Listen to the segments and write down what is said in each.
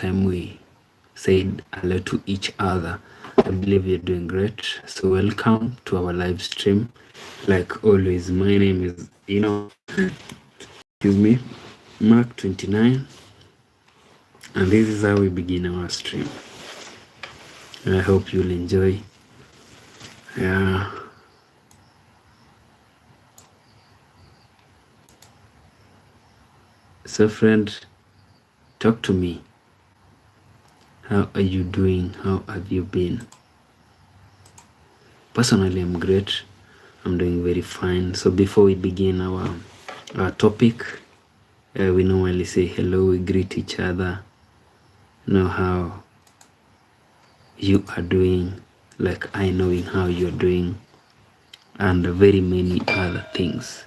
time we said hello to each other. I believe you're doing great. So welcome to our live stream. Like always, my name is, Mark 29, and this is how we begin our stream. I hope you'll enjoy. Yeah. So friend, talk to me. How are you doing? How have you been? Personally, I'm great. I'm doing very fine. So before we begin our topic, we normally say hello, we greet each other, know how you are doing, like I knowing how you're doing, and very many other things.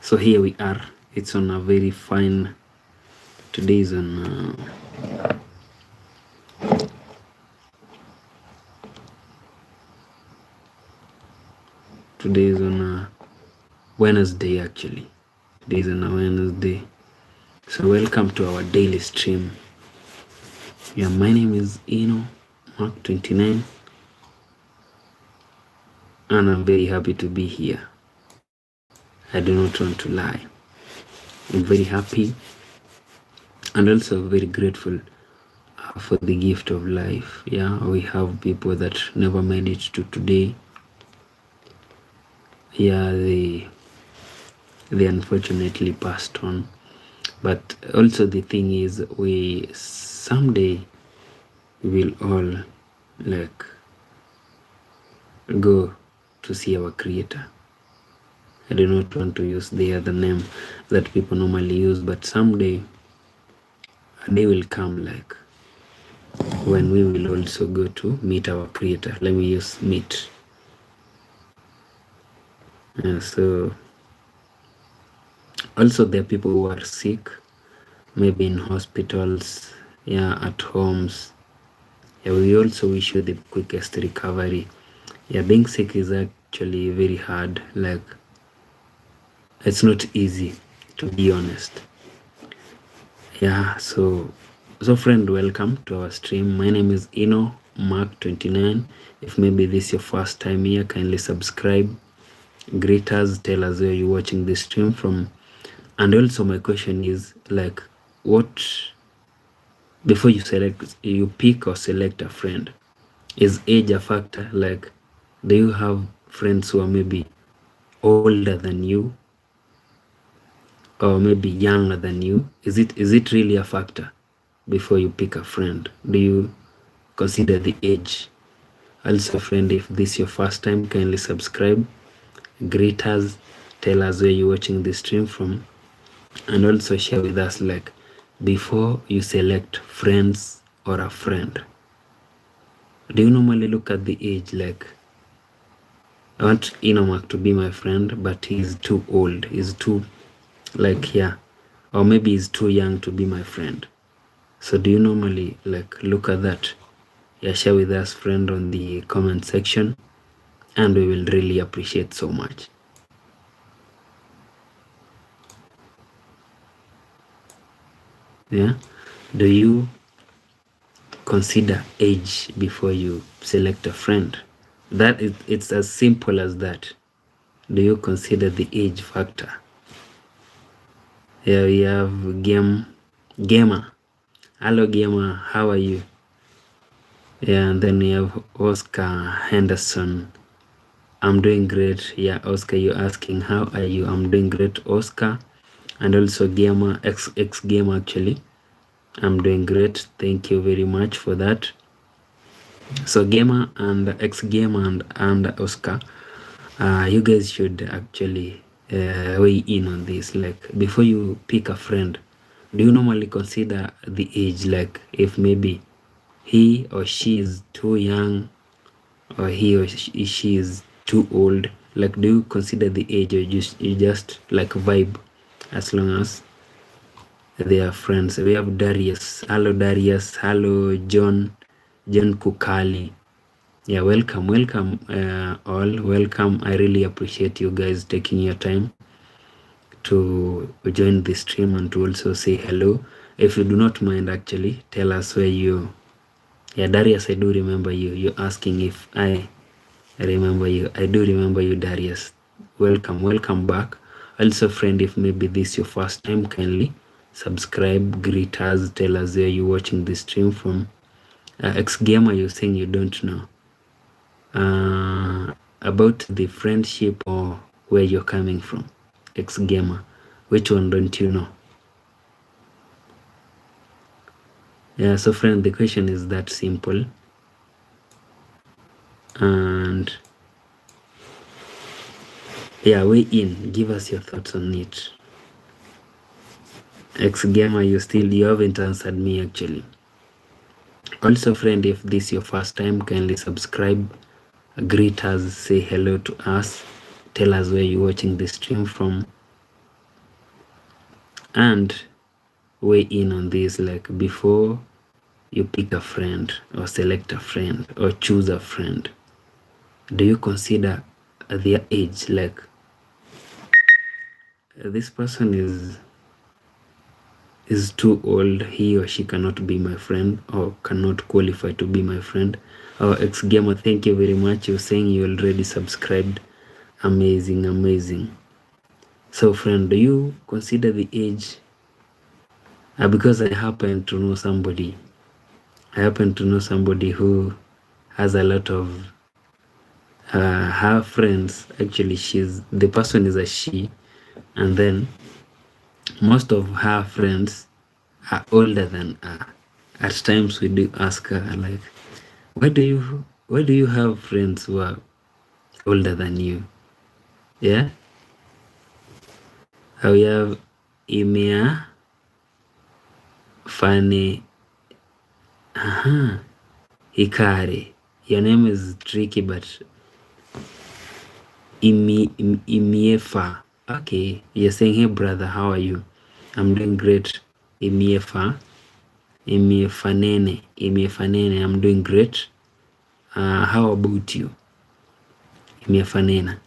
So here we are. It's on a very fine. Today is on a Wednesday actually. Today is on a Wednesday. So welcome to our daily stream. Yeah, my name is Mark 29, and I'm very happy to be here. I do not want to lie. I'm very happy and also very grateful for the gift of life. Yeah, we have people that never made it to today. Yeah, they unfortunately passed on. But also the thing is, we someday will all like go to see our Creator. I do not want to use the other name that people normally use, but someday a day will come like when we will also go to meet our Creator. Let me use meet. Yeah, so also there are people who are sick, maybe in hospitals, yeah, at homes. Yeah, we also wish you the quickest recovery. Yeah, being sick is actually very hard. Like, it's not easy, to be honest. Yeah, so friend, welcome to our stream. My name is Mark 29. If maybe this is your first time here, kindly subscribe, greet us, tell us where you're watching this stream from. And also my question is like, what, before you pick or select a friend, is age a factor? Like, do you have friends who are maybe older than you or maybe younger than you? Is it really a factor before you pick a friend? Do you consider the age? Also, friend, if this is your first time, kindly subscribe, greet us, tell us where you're watching this stream from, and also share with us, like, before you select friends or a friend, do you normally look at the age? Like, I want Mark to be my friend, but he's too old, he's too, like, yeah, or maybe he's too young to be my friend. So do you normally like look at that? Yeah, share with us, friend, on the comment section, and we will really appreciate so much. Yeah, do you consider age before you select a friend? That is, it's as simple as that. Do you consider the age factor? Yeah, we have Gamer. Hello Gamer, how are you? Yeah, and then we have Oscar Henderson. I'm doing great. Yeah, Oscar, you're asking how are you? I'm doing great, Oscar. And also Gamer, X Gamer actually. I'm doing great. Thank you very much for that. So Gamer and X Gamer and Oscar, you guys should actually weigh in on this. Like, before you pick a friend, do you normally consider the age? Like, if maybe he or she is too young, or he or she is too old, Like, do you consider the age, or you just like vibe as long as they are friends? We have Darius. Hello Darius. Hello John Kukali. Yeah, welcome all. Welcome. I really appreciate you guys taking your time to join the stream and to also say hello. If you do not mind, actually tell us where you. Yeah, Darius, I do remember you. You're asking if I remember you. I do remember you, Darius. Welcome back. Also, friend, if maybe this is your first time, kindly subscribe, greet us, tell us where you're watching the stream from. X-Gamer, you're saying you don't know about the friendship or where you're coming from. X-Gamer, which one don't you know? Yeah, so friend, the question is that simple. And yeah, weigh in, give us your thoughts on it. X-Gamer, you haven't answered me actually. Also, friend, if this is your first time, kindly subscribe, greet us, say hello to us, tell us where you're watching the stream from, and weigh in on this. Like, before you pick a friend or select a friend or choose a friend, do you consider their age? Like, this person is too old, he or she cannot be my friend or cannot qualify to be my friend. Our X-Gamer, thank you very much. You're saying you already subscribed. Amazing. So friend, do you consider the age? Because I happen to know somebody who has a lot of her friends. Actually, the person is a she, and then most of her friends are older than her. At times we do ask her, like, why do you have friends who are older than you? Yeah, we have Imia, Fanny, Hikari. Your name is tricky, but Imiefa. Okay, you're saying, hey brother, how are you? I'm doing great. Imiefanene, I'm doing great. How about you? Imiefanene.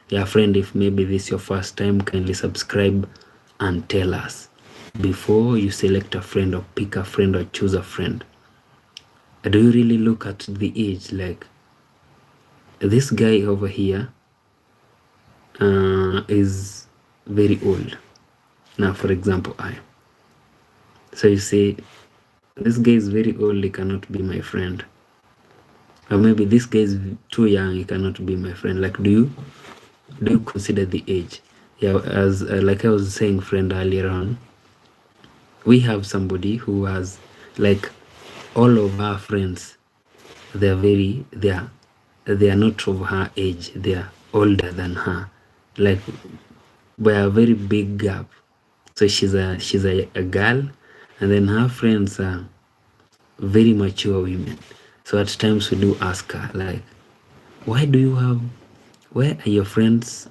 Yeah, friend, if maybe this is your first time, kindly subscribe and tell us before you select a friend or pick a friend or choose a friend. Do you really look at the age? Like, this guy over here is very old. Now, for example, so you say, this guy is very old, he cannot be my friend. Or maybe this guy is too young, he cannot be my friend. Like, do you consider the age? Yeah, as like I was saying, friend, earlier on, we have somebody who has, like, all of our friends, they are not of her age, they are older than her, like by a very big gap. So she's a girl, and then her friends are very mature women. So at times we do ask her, like, why are your friends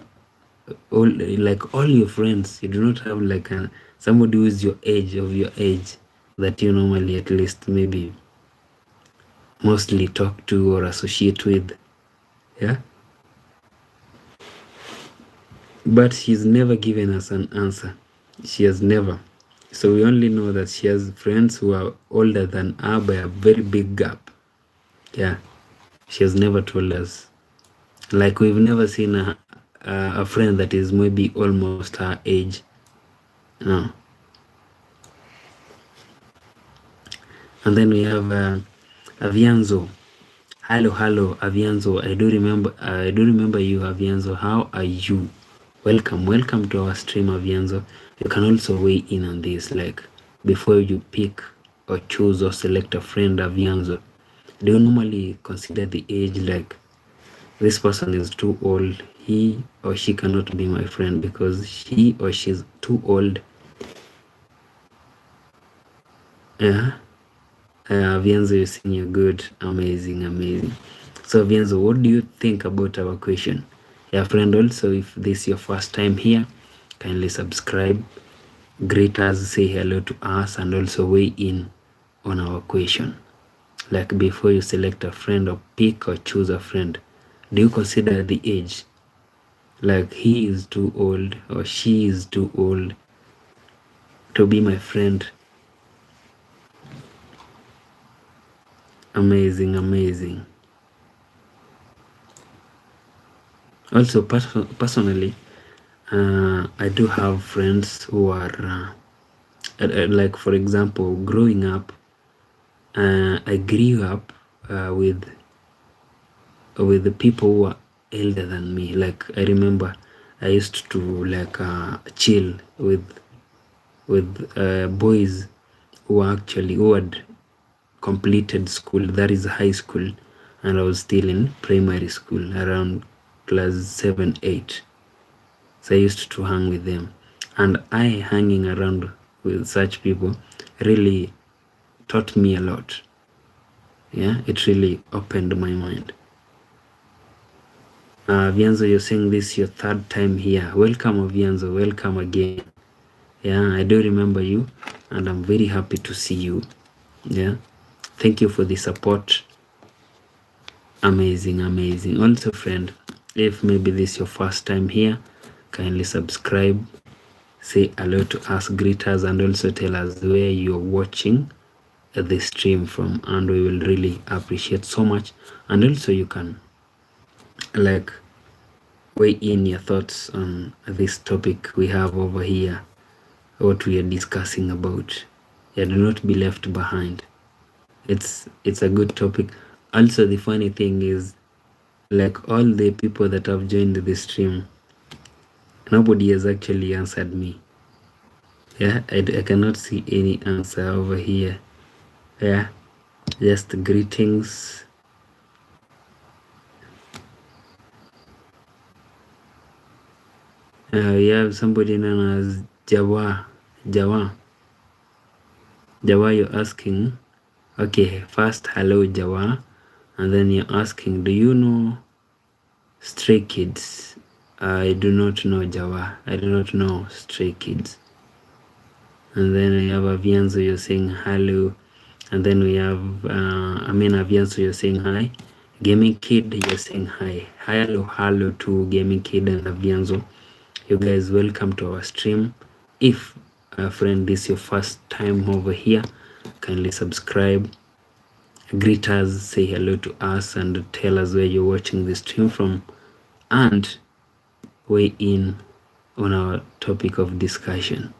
all, like all your friends, you do not have like somebody who is of your age, that you normally at least maybe mostly talk to or associate with? Yeah, but she's never given us an answer. She has never. So we only know that she has friends who are older than her by a very big gap. Yeah, she has never told us. Like, we've never seen a friend that is maybe almost her age. No. And then we have Avianzo. Hello, Avianzo. I do remember you, Avianzo. How are you? Welcome to our stream, Avianzo. You can also weigh in on this, like, before you pick or choose or select a friend, Avianzo. Do you normally consider the age, like, this person is too old, he or she cannot be my friend because he or she's too old? Yeah. Avianzo, you're saying you're good. Amazing. So Vienzo, what do you think about our question? Yeah, friend, also if this is your first time here, kindly subscribe, greet us, say hello to us, and also weigh in on our question. Like before you select a friend or pick or choose a friend, do you consider the age? Like he is too old or she is too old to be my friend? Amazing, amazing. Also, personally, I do have friends who are like, for example, growing up, I grew up with the people who are elder than me. Like I remember, I used to like chill with boys who had completed school, that is high school, and I was still in primary school around class 7, 8. So I used to hang with them, and hanging around with such people really taught me a lot. Yeah, it really opened my mind. Vianzo, you're saying this your third time here. Welcome, Vianzo. Welcome again. Yeah, I do remember you, and I'm very happy to see you. Yeah, thank you for the support. Amazing, amazing. Also, friend, if maybe this is your first time here, kindly subscribe, say hello to us, greet us, and also tell us where you're watching the stream from, and we will really appreciate so much. And also you can like weigh in your thoughts on this topic we have over here, what we are discussing about. Yeah, do not be left behind. It's a good topic. Also, the funny thing is, like all the people that have joined the stream, nobody has actually answered me. Yeah, I cannot see any answer over here. Yeah, just greetings. We have somebody known as Jawa. Jawa, you're asking, okay, first hello Jawa, and then you're asking, do you know Stray Kids? I do not know Jawa. I do not know Stray Kids. And then we have Avianzo, you're saying hello. And then we have Avianzo, you're saying hi. Gaming Kid, you're saying hi. Hello to Gaming Kid and Avianzo. You guys, welcome to our stream. If friend, this is your first time over here, kindly subscribe, greet us, say hello to us, and tell us where you're watching the stream from, and weigh in on our topic of discussion.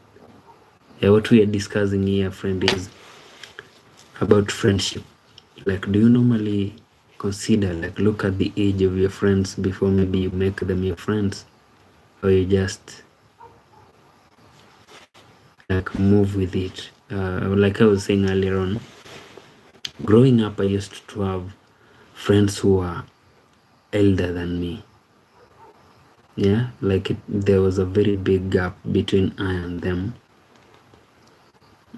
Yeah, what we are discussing here, friend, is about friendship. Like, do you normally consider, like, look at the age of your friends before maybe you make them your friends, or you just like move with it? Like I was saying earlier on, growing up, I used to have friends who are elder than me. Yeah, like there was a very big gap between I and them,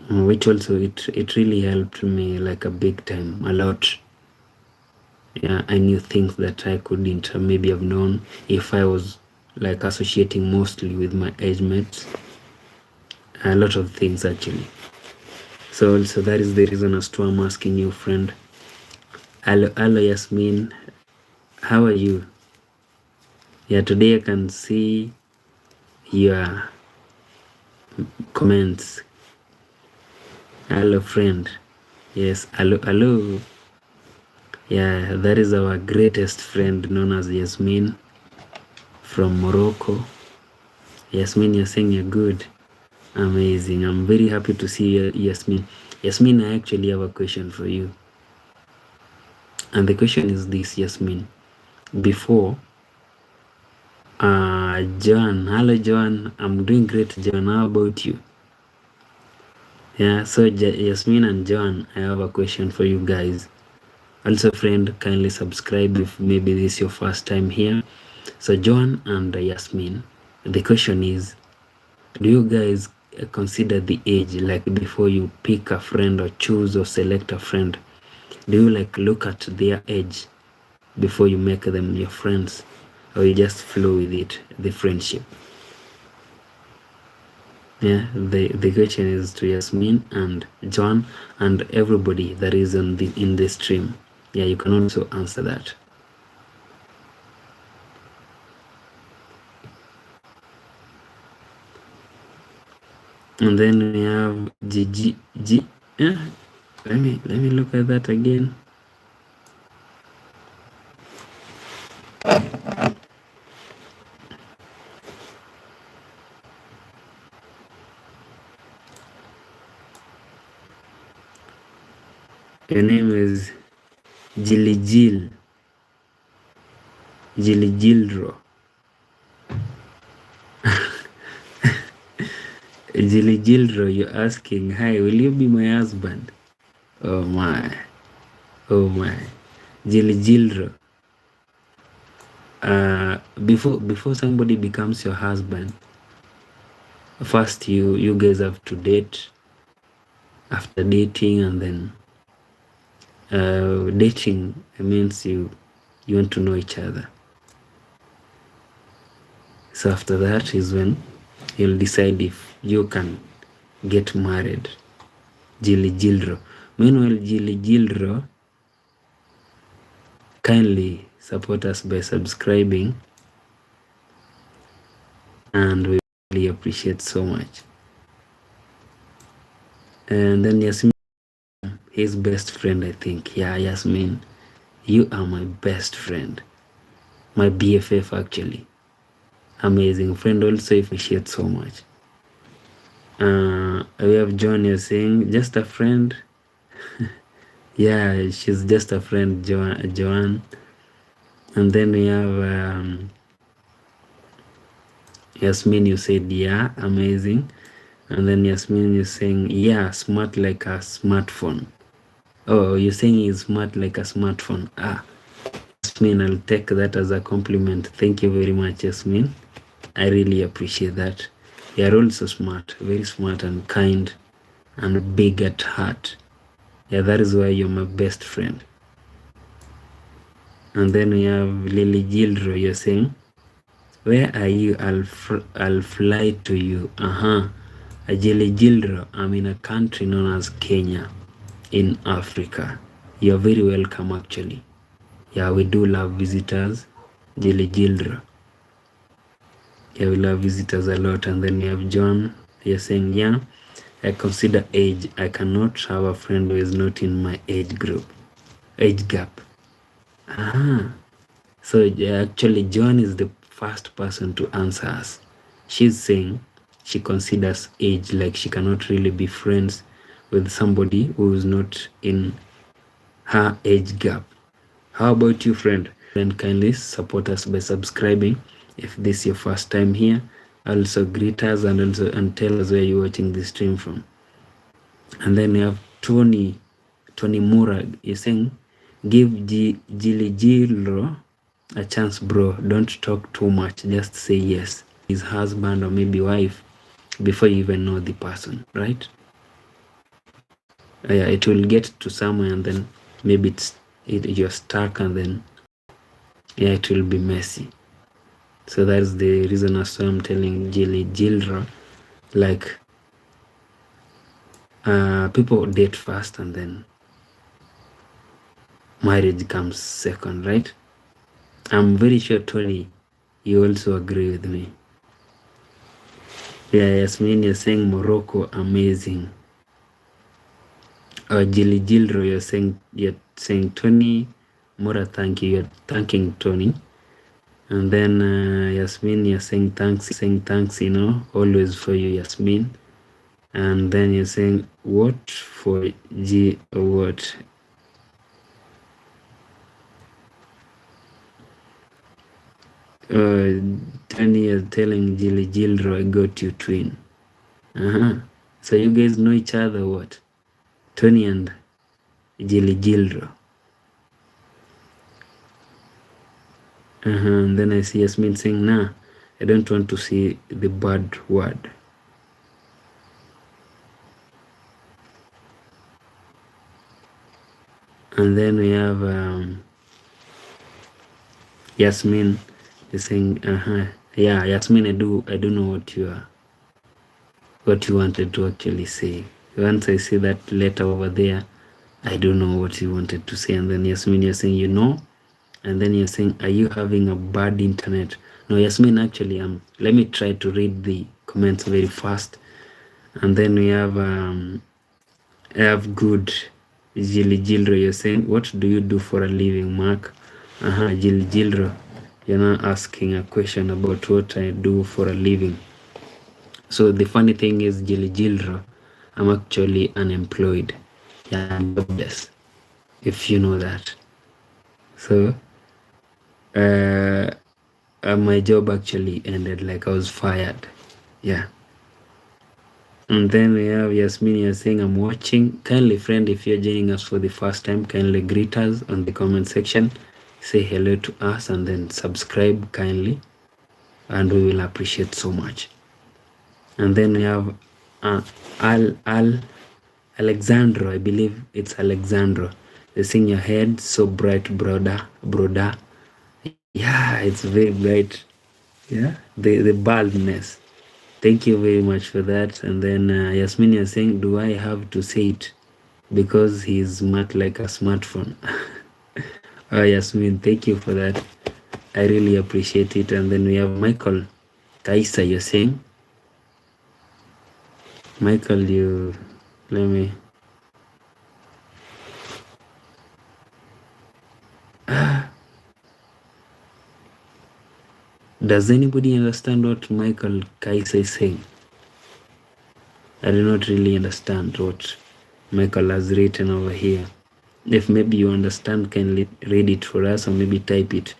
which also it really helped me like a big time, a lot. Yeah, I knew things that I couldn't maybe have known if I was like associating mostly with my age mates. A lot of things actually. So that is the reason as to I'm asking you, friend. Hello Yasmin, how are you? Yeah, today I can see your comments. Hello friend. Yes, hello. Yeah, that is our greatest friend known as Yasmin from Morocco. Yasmin, you're saying you're good. Amazing. I'm very happy to see you, Yasmin. Yasmin, I actually have a question for you. And the question is this, Yasmin. Before, Joan. Hello, Joan. I'm doing great, Joan. How about you? Yeah, so Yasmin and Joan, I have a question for you guys. Also, friend, kindly subscribe if maybe this is your first time here. So, Joan and Yasmin, the question is, do you guys consider the age, like before you pick a friend or choose or select a friend? Do you like look at their age before you make them your friends, or you just flow with it, the friendship. Yeah, the question is to Yasmin and John and everybody that is in the stream. Yeah, you can also answer that. And then we have G. Yeah, let me look at that again. Your name is Jilijil. Jilijildro. Jilijildro, you're asking, hi, will you be my husband? Oh my. Oh my. Jilijildro. Before somebody becomes your husband, first you guys have to date. After dating, and then dating means you want to know each other. So after that is when you'll decide if you can get married. Jilijildro. Meanwhile, Jilijildro, kindly support us by subscribing, and we really appreciate so much. And then Yasmin, his best friend, I think. Yeah, Yasmin, you are my best friend, my BFF actually. Amazing friend, also appreciate so much. We have John, you're saying just a friend. Yeah, she's just a friend, Joanne. And then we have Yasmin, you said yeah, amazing. And then Yasmin, you're saying yeah, smart like a smartphone. Oh, you're saying he's smart like a smartphone. Yasmin, I'll take that as a compliment. Thank you very much, Yasmin. I really appreciate that. You're also smart, very smart and kind and big at heart. Yeah, that is why you're my best friend. And then we have Lily Gildro, you're saying, where are you? I'll fly to you. Lily Gildro, I'm in a country known as Kenya in Africa. You're very welcome actually. Yeah, we do love visitors. Lily Gildro. Yeah, we love visitors a lot. And then we have John, you're saying, yeah, I consider age. I cannot have a friend who is not in my age gap. So actually John is the first person to answer us. She's saying she considers age, like she cannot really be friends with somebody who is not in her age gap. How about you, friend? Then kindly support us by subscribing if this is your first time here. Also greet us and tell us where you're watching the stream from. And then we have Tony Murag. You're saying, give Jilijiro a chance, bro. Don't talk too much. Just say yes. His husband or maybe wife before you even know the person, right? Yeah, it will get to somewhere and then maybe you're stuck, and then yeah, it will be messy. So that's the reason as why I'm telling Jilra, like people date first and then marriage comes second, right? I'm very sure, Tony, you also agree with me. Yeah, Yasmin, you're saying Morocco, amazing. Jilro, you're saying Tony. Mora, thank you. You're thanking Tony. And then Yasmin, you're saying thanks, always for you, Yasmin. And then you're saying what for G what? Tony is telling Jilro, I got you, twin. So you guys know each other, what? Tony and Jilro. And then I see Yasmin saying, nah, I don't want to see the bad word. And then we have Yasmin is saying, yeah, Yasmin, I do know what you wanted to actually say. Once I see that letter over there, I don't know what you wanted to say. And then Yasmin, you're saying, and then you're saying, are you having a bad internet? No, Yasmin, actually, let me try to read the comments very fast. And then we have good Jilro. You're saying, what do you do for a living, Mark? Jilro, you're not asking a question about what I do for a living. So the funny thing is, Jilro, I'm actually unemployed. Yeah, I'm jobless, if you know that. So my job actually ended, like I was fired. Yeah. And then we have Yasmin, you're saying, I'm watching. Kindly, friend, if you're joining us for the first time, kindly greet us on the comment section. Say hello to us and then subscribe kindly. And we will appreciate so much. And then we have Alexandro, I believe it's Alexandro. You're seeing your head so bright, broader. Yeah, it's very bright. Yeah, the baldness. Thank you very much for that. And then Yasmin is saying, do I have to say it? Because he's smart like a smartphone. Oh, Yasmin, thank you for that. I really appreciate it. And then we have Michael Kaisa, you're saying. Michael, let me. Does anybody understand what Michael Kaisa is saying? I do not really understand what Michael has written over here. If maybe you understand, can read it for us or maybe type it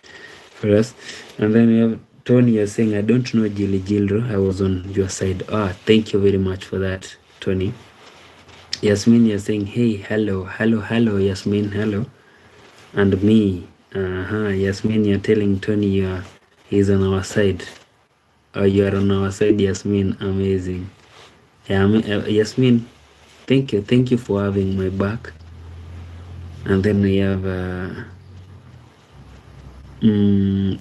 for us. And then we have Tony, you're saying, I don't know Jilro. I was on your side. Thank you very much for that, Tony. Yasmin, you're saying, hey, hello, Yasmin, hello. And me, Yasmin, you're telling Tony he's on our side. You're on our side, Yasmin. Amazing. Yeah, Yasmin, thank you for having my back. And then we have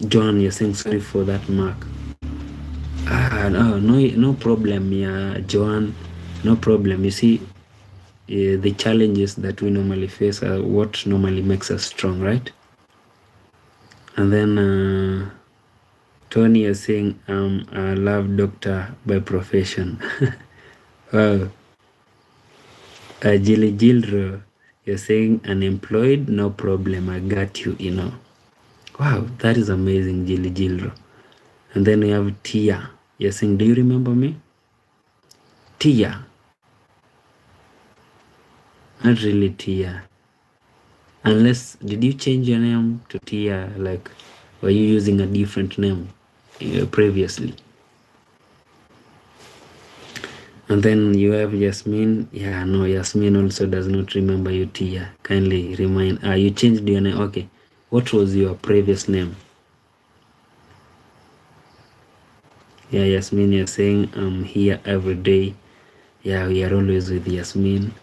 John, you're saying sorry for that, Mark. No problem, yeah, Joan, no problem. You see, the challenges that we normally face are what normally makes us strong, right? And then Tony is saying, I'm a love doctor by profession. Wow. Jilro, you're saying unemployed, no problem, I got you, Wow, that is amazing, Jilro. And then we have Tia. You're saying, do you remember me? Tia. Not really Tia. Unless, did you change your name to Tia? Like, were you using a different name previously? And then you have Yasmin. Yeah, no, Yasmin also does not remember you, Tia. Kindly remind. You changed your name. Okay. What was your previous name? Yeah, Yasmin, you're saying I'm here every day. Yeah, we are always with Yasmin.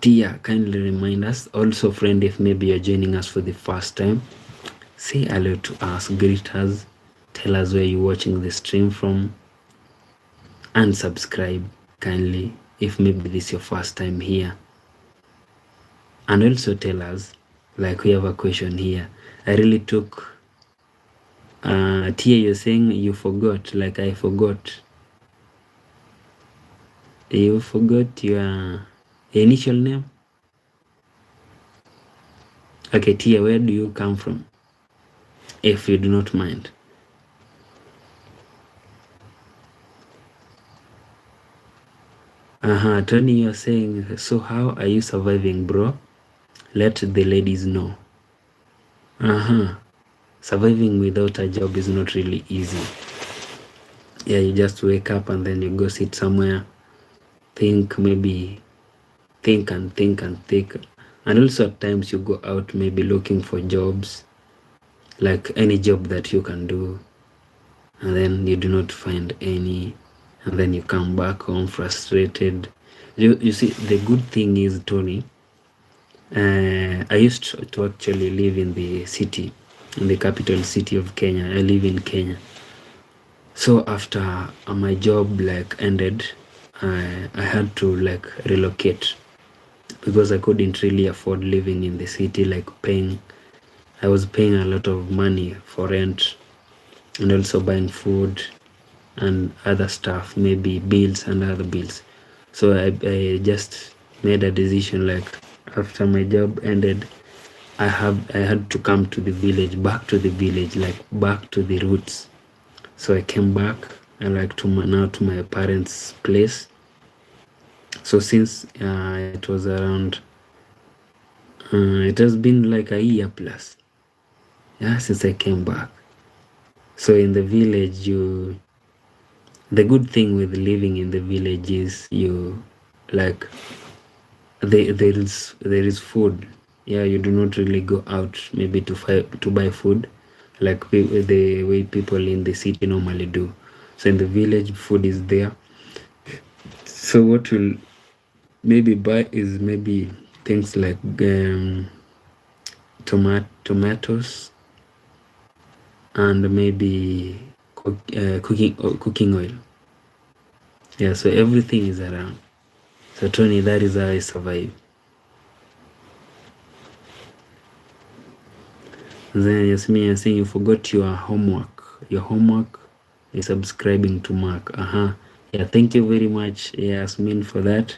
Tia, kindly remind us. Also, friend, if maybe you're joining us for the first time, say hello to us, greet us, tell us where you're watching the stream from, and subscribe kindly if maybe this is your first time here. And also tell us, like we have a question here. I really took, Tia, you're saying you forgot, like I forgot. You forgot your initial name? Okay, Tia, where do you come from? If you do not mind. Tony, you're saying, so how are you surviving, bro? Let the ladies know. Surviving without a job is not really easy. Yeah, you just wake up and then you go sit somewhere, think and think. And also at times you go out maybe looking for jobs, like any job that you can do. And then you do not find any. And then you come back home frustrated. You see, the good thing is, Tony, I used to actually live in the city, in the capital city of Kenya. I live in Kenya. So after my job like ended, I had to like relocate because I couldn't really afford living in the city, like I was paying a lot of money for rent and also buying food and other stuff, maybe bills and other bills. So I just made a decision, like after my job ended, I had to come to the village, back to the village, like back to the roots. So I came back like to my parents' place. So since it was around, it has been like a year plus, yeah, since I came back. So in the village, the good thing with living in the village is you like there is food. Yeah, you do not really go out maybe to buy food like the way people in the city normally do. So in the village, food is there. So what will maybe buy is maybe things like tomatoes and maybe cooking oil. Yeah, so everything is around. So Tony, that is how I survive. Then Yasmin, you're saying you forgot your homework. Your homework is subscribing to Mark. Yeah, thank you very much, Yasmin, for that.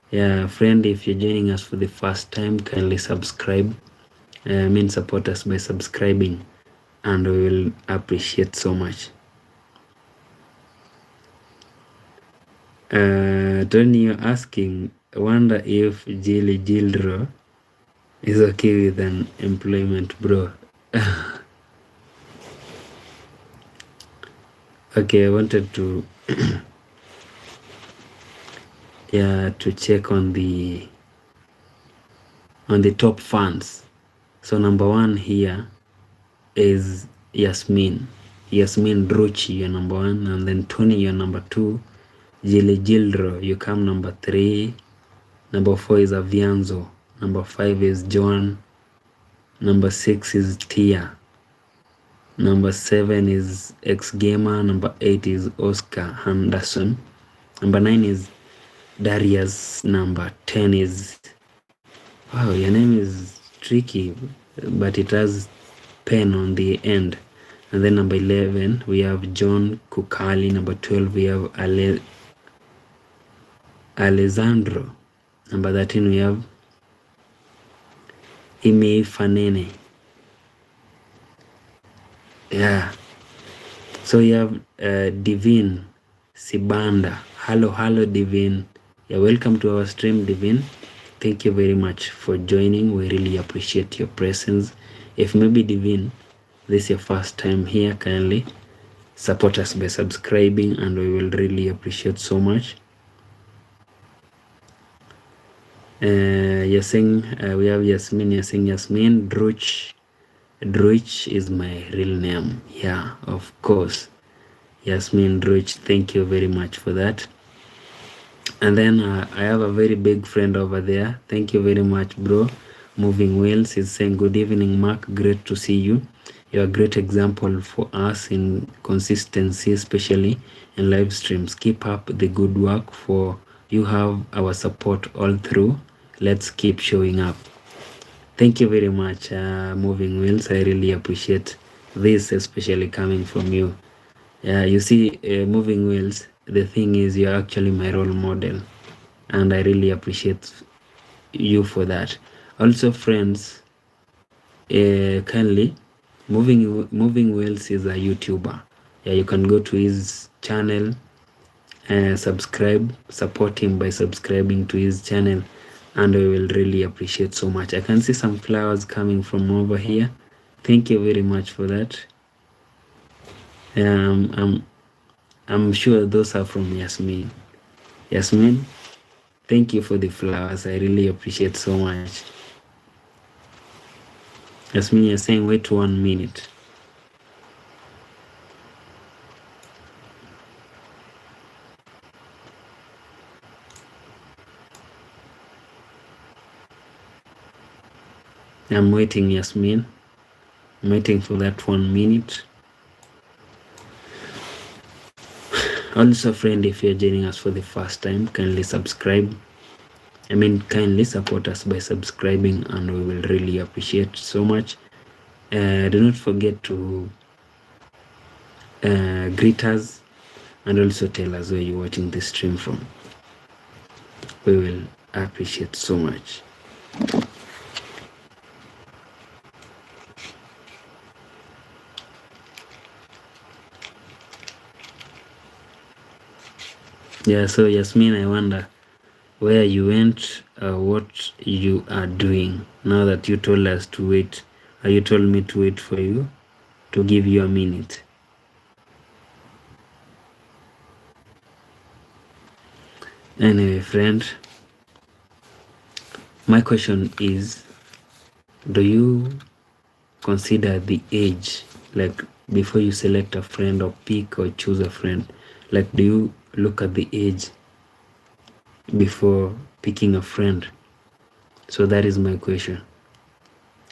Yeah, friend, if you're joining us for the first time, kindly subscribe. Support us by subscribing, and we will appreciate so much. Tony, you're asking, wonder if Jili Jildro is okay with an employment, bro. Okay, I wanted to to check on the top fans. So number one here is Yasmin Druchi, you're number one, and then Tony, you're number two. Jili Jildro, you come number three. Number four is Avianzo. Number five is John. Number six is Tia. Number seven is X Gamer. Number 8 is Oscar Henderson. Number 9 is Darius. Number 10 is, wow, your name is tricky, but it has pen on the end. And then number 11 we have John Kukali. Number 12 we have Alessandro. Number 13 we have Imi Fanene. Yeah. So you have Divine Sibanda. Hello, Divine. Yeah, welcome to our stream, Divine. Thank you very much for joining. We really appreciate your presence. If maybe Divine, this is your first time here, kindly support us by subscribing, and we will really appreciate so much. You're saying we have Yasmin. You're saying Yasmin Druch. Druch is my real name. Yeah, of course. Yasmin Druch, thank you very much for that. And then I have a very big friend over there. Thank you very much, bro. Moving Wheels is saying, good evening, Mark. Great to see you. You're a great example for us in consistency, especially in live streams. Keep up the good work, for you have our support all through. Let's keep showing up. Thank you very much, Moving Wheels. I really appreciate this, especially coming from you. You see, Moving Wheels, the thing is, you're actually my role model, and I really appreciate you for that. Also, friends, kindly, Moving Wheels is a YouTuber. Yeah, you can go to his channel and subscribe, support him by subscribing to his channel, and we will really appreciate so much. I can see some flowers coming from over here. Thank you very much for that. I'm sure those are from Yasmin. Yasmin, thank you for the flowers. I really appreciate so much. Yasmin, you're saying wait 1 minute. I'm waiting, Yasmin. I'm waiting for that 1 minute. Also, friend, if you're joining us for the first time, kindly subscribe. Kindly support us by subscribing, and we will really appreciate so much. Do not forget to greet us and also tell us where you're watching this stream from. We will appreciate so much. Yeah, so Yasmin, I wonder where you went, what you are doing now that you told us to wait. You told me to wait for you, to give you a minute. Anyway, friend, my question is, do you consider the age, like before you select a friend or pick or choose a friend, like do you look at the age before picking a friend? So that is my question.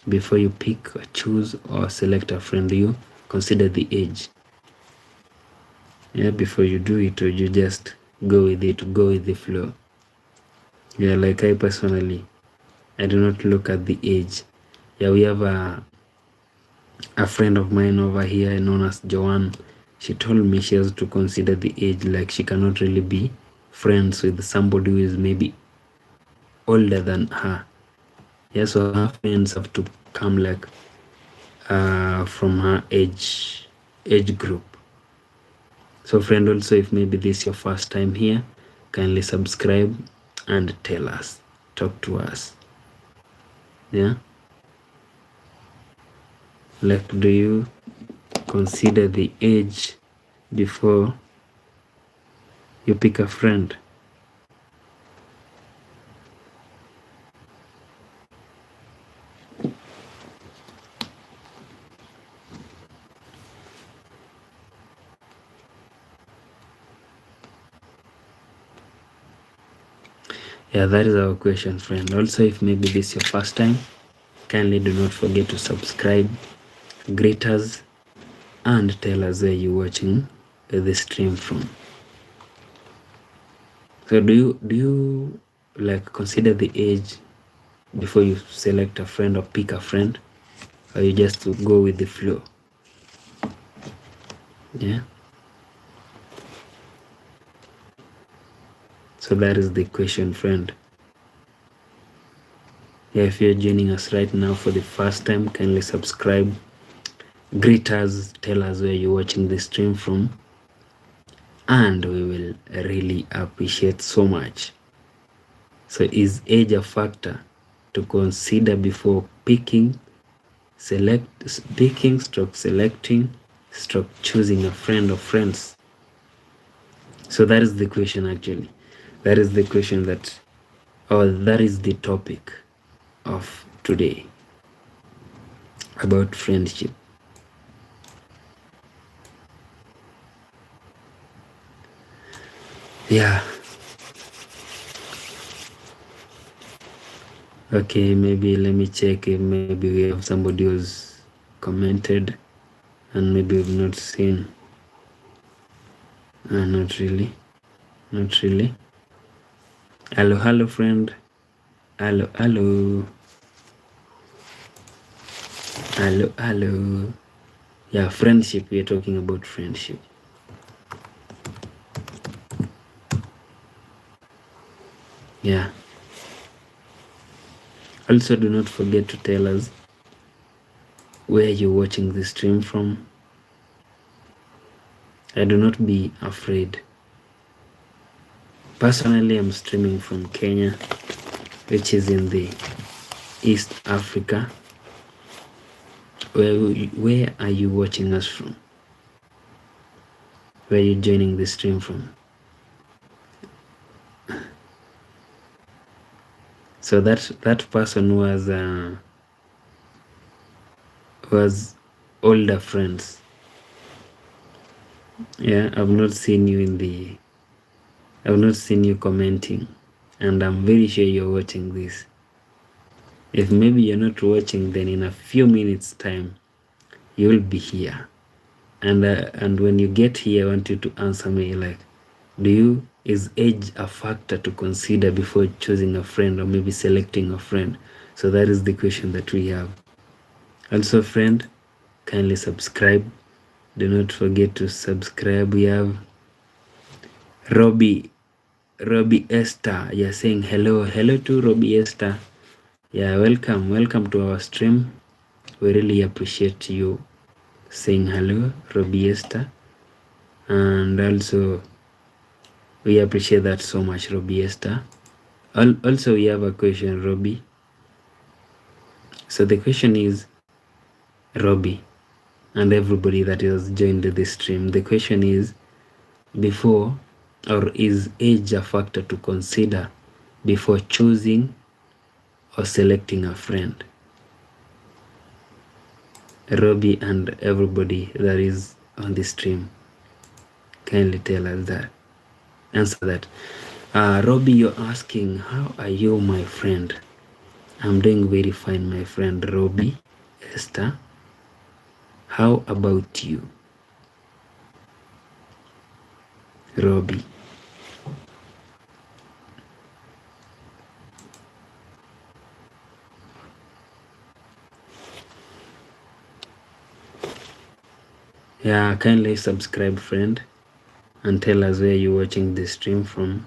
Before you pick or choose or select a friend, do you consider the age? Yeah, before you do it, or you just go with it, go with the flow? Yeah, like I personally, I do not look at the age. Yeah, we have a friend of mine over here known as Joanne. She told me she has to consider the age, like she cannot really be friends with somebody who is maybe older than her. Yeah, so her friends have to come like from her age group. So friend, also if maybe this is your first time here, kindly subscribe and tell us, talk to us. Yeah, like do you consider the age before you pick a friend? Yeah, that is our question, friend. Also, if maybe this is your first time, kindly do not forget to subscribe, greet us, and tell us where you're watching the stream from. So do you like consider the age before you select a friend or pick a friend, or you just go with the flow? Yeah. So that is the question, friend. Yeah, if you're joining us right now for the first time, kindly subscribe, greet us, tell us where you're watching the stream from, and we will really appreciate so much. So is age a factor to consider before picking, selecting, choosing a friend or friends? So that is the question actually. That is the question that is the topic of today, about friendship. Yeah. Okay, maybe let me check if maybe we have somebody who's commented and maybe we've not seen. Not really. Hello, friend. Hello. Yeah, friendship. We are talking about friendship. Yeah. Also, do not forget to tell us where you're watching the stream from. Do not be afraid. Personally, I'm streaming from Kenya, which is in the East Africa. Where are you watching us from? Where are you joining the stream from? So that person was older friends. Yeah, I've not seen you commenting, and I'm very sure you're watching this. If maybe you're not watching, then in a few minutes time you will be here, and when you get here, I want you to answer me like, is age a factor to consider before choosing a friend or maybe selecting a friend? So that is the question that we have. Also, friend, kindly subscribe. Do not forget to subscribe. We have Robbie Esther. You're saying hello to Robbie Esther. Yeah, welcome to our stream. We really appreciate you saying hello, Robbie Esther. And also we appreciate that so much, Robbie Esther. Also, we have a question, Robbie. So the question is, Robbie and everybody that has joined the stream, the question is, is age a factor to consider before choosing or selecting a friend? Robbie and everybody that is on the stream, kindly tell us that. Answer that. Robbie, you're asking, how are you, my friend? I'm doing very fine, my friend Robbie Esther. How about you, Robbie? Yeah, kindly subscribe, friend, and tell us where you're watching the stream from.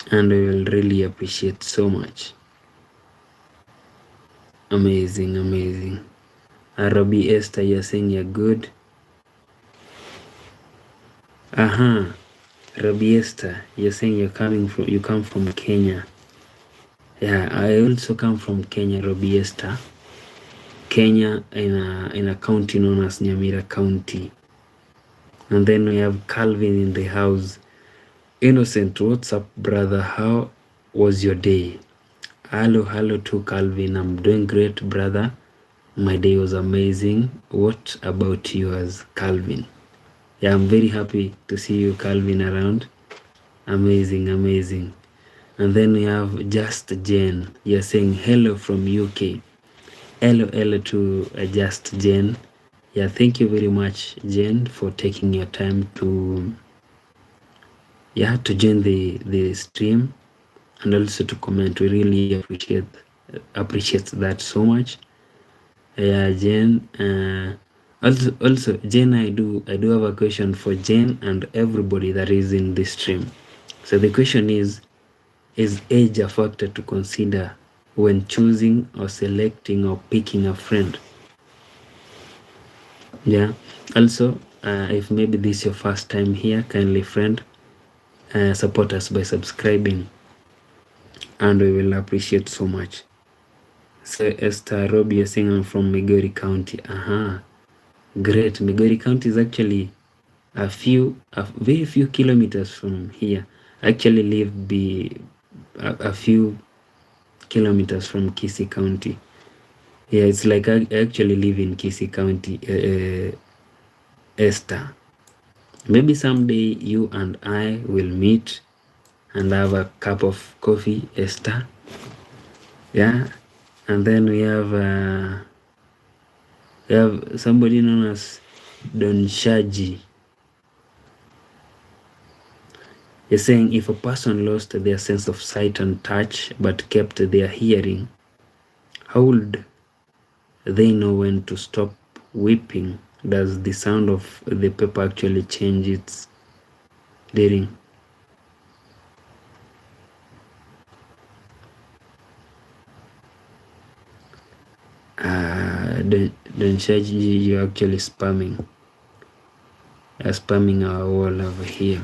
And we will really appreciate so much. Amazing. Robbie Esther, you're saying you're good. Robbie Esther, you're saying you come from Kenya. Yeah, I also come from Kenya, Robbie Esther. Kenya in a county known as Nyamira County. And then we have Calvin in the house. Innocent, what's up, brother? How was your day? Hello to Calvin. I'm doing great, brother. My day was amazing. What about yours, Calvin? Yeah, I'm very happy to see you, Calvin, around. Amazing. And then we have Just Jane. You're saying hello from UK. Hello to Just Jane. Yeah, thank you very much, Jane, for taking your time to join the stream and also to comment. We really appreciate that so much. Yeah, Jane. Also, Jane, I do have a question for Jane and everybody that is in this stream. So the question is age a factor to consider when choosing or selecting or picking a friend? Yeah. Also, if maybe this is your first time here, kindly, friend, support us by subscribing, and we will appreciate so much. So Esther, Robbie, you're saying I'm from Migori County. Great. Migori County is actually a very few kilometers from here. I actually live a few kilometers from Kisii County. Yeah, it's like I actually live in Kisii County, Esther. Maybe someday you and I will meet and have a cup of coffee, Esther. Yeah, and then we have somebody known as Don Shaji. He's saying, if a person lost their sense of sight and touch but kept their hearing, how would they know when to stop weeping? Does the sound of the paper actually change its hearing? Don't Shaji, you're actually spamming. Spamming our wall over here.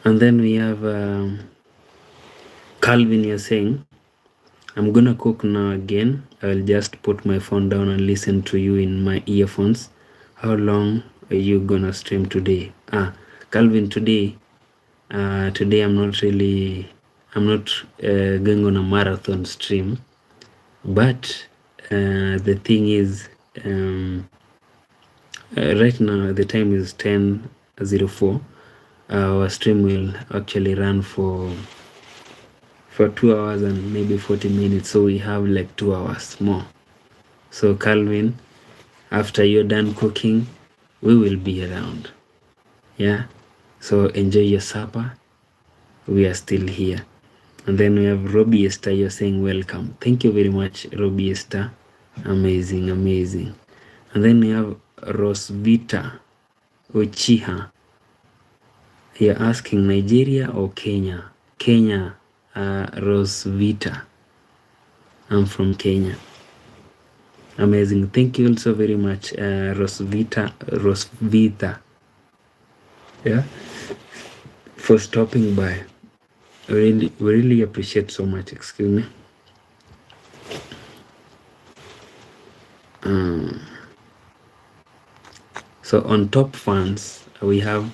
And then we have Calvin, you're saying, I'm gonna cook now again. I'll just put my phone down and listen to you in my earphones. How long are you gonna stream today? Calvin, today Today I'm not going on a marathon stream, but the thing is, right now the time is 10:04. Our stream will actually run for 2 hours and maybe 40 minutes, so we have like 2 hours more. So Calvin, after you're done cooking, we will be around. Yeah, so enjoy your supper. We are still here. And then we have Robbie Esther. You're saying welcome. Thank you very much, Robbie Esther. Amazing. And then we have Rosvita Uchiha. You're asking Nigeria or Kenya? Kenya, Rosvita. I'm from Kenya. Amazing. Thank you also very much, Rosvita. Yeah, for stopping by. We really appreciate so much. Excuse me. So on top fans, we have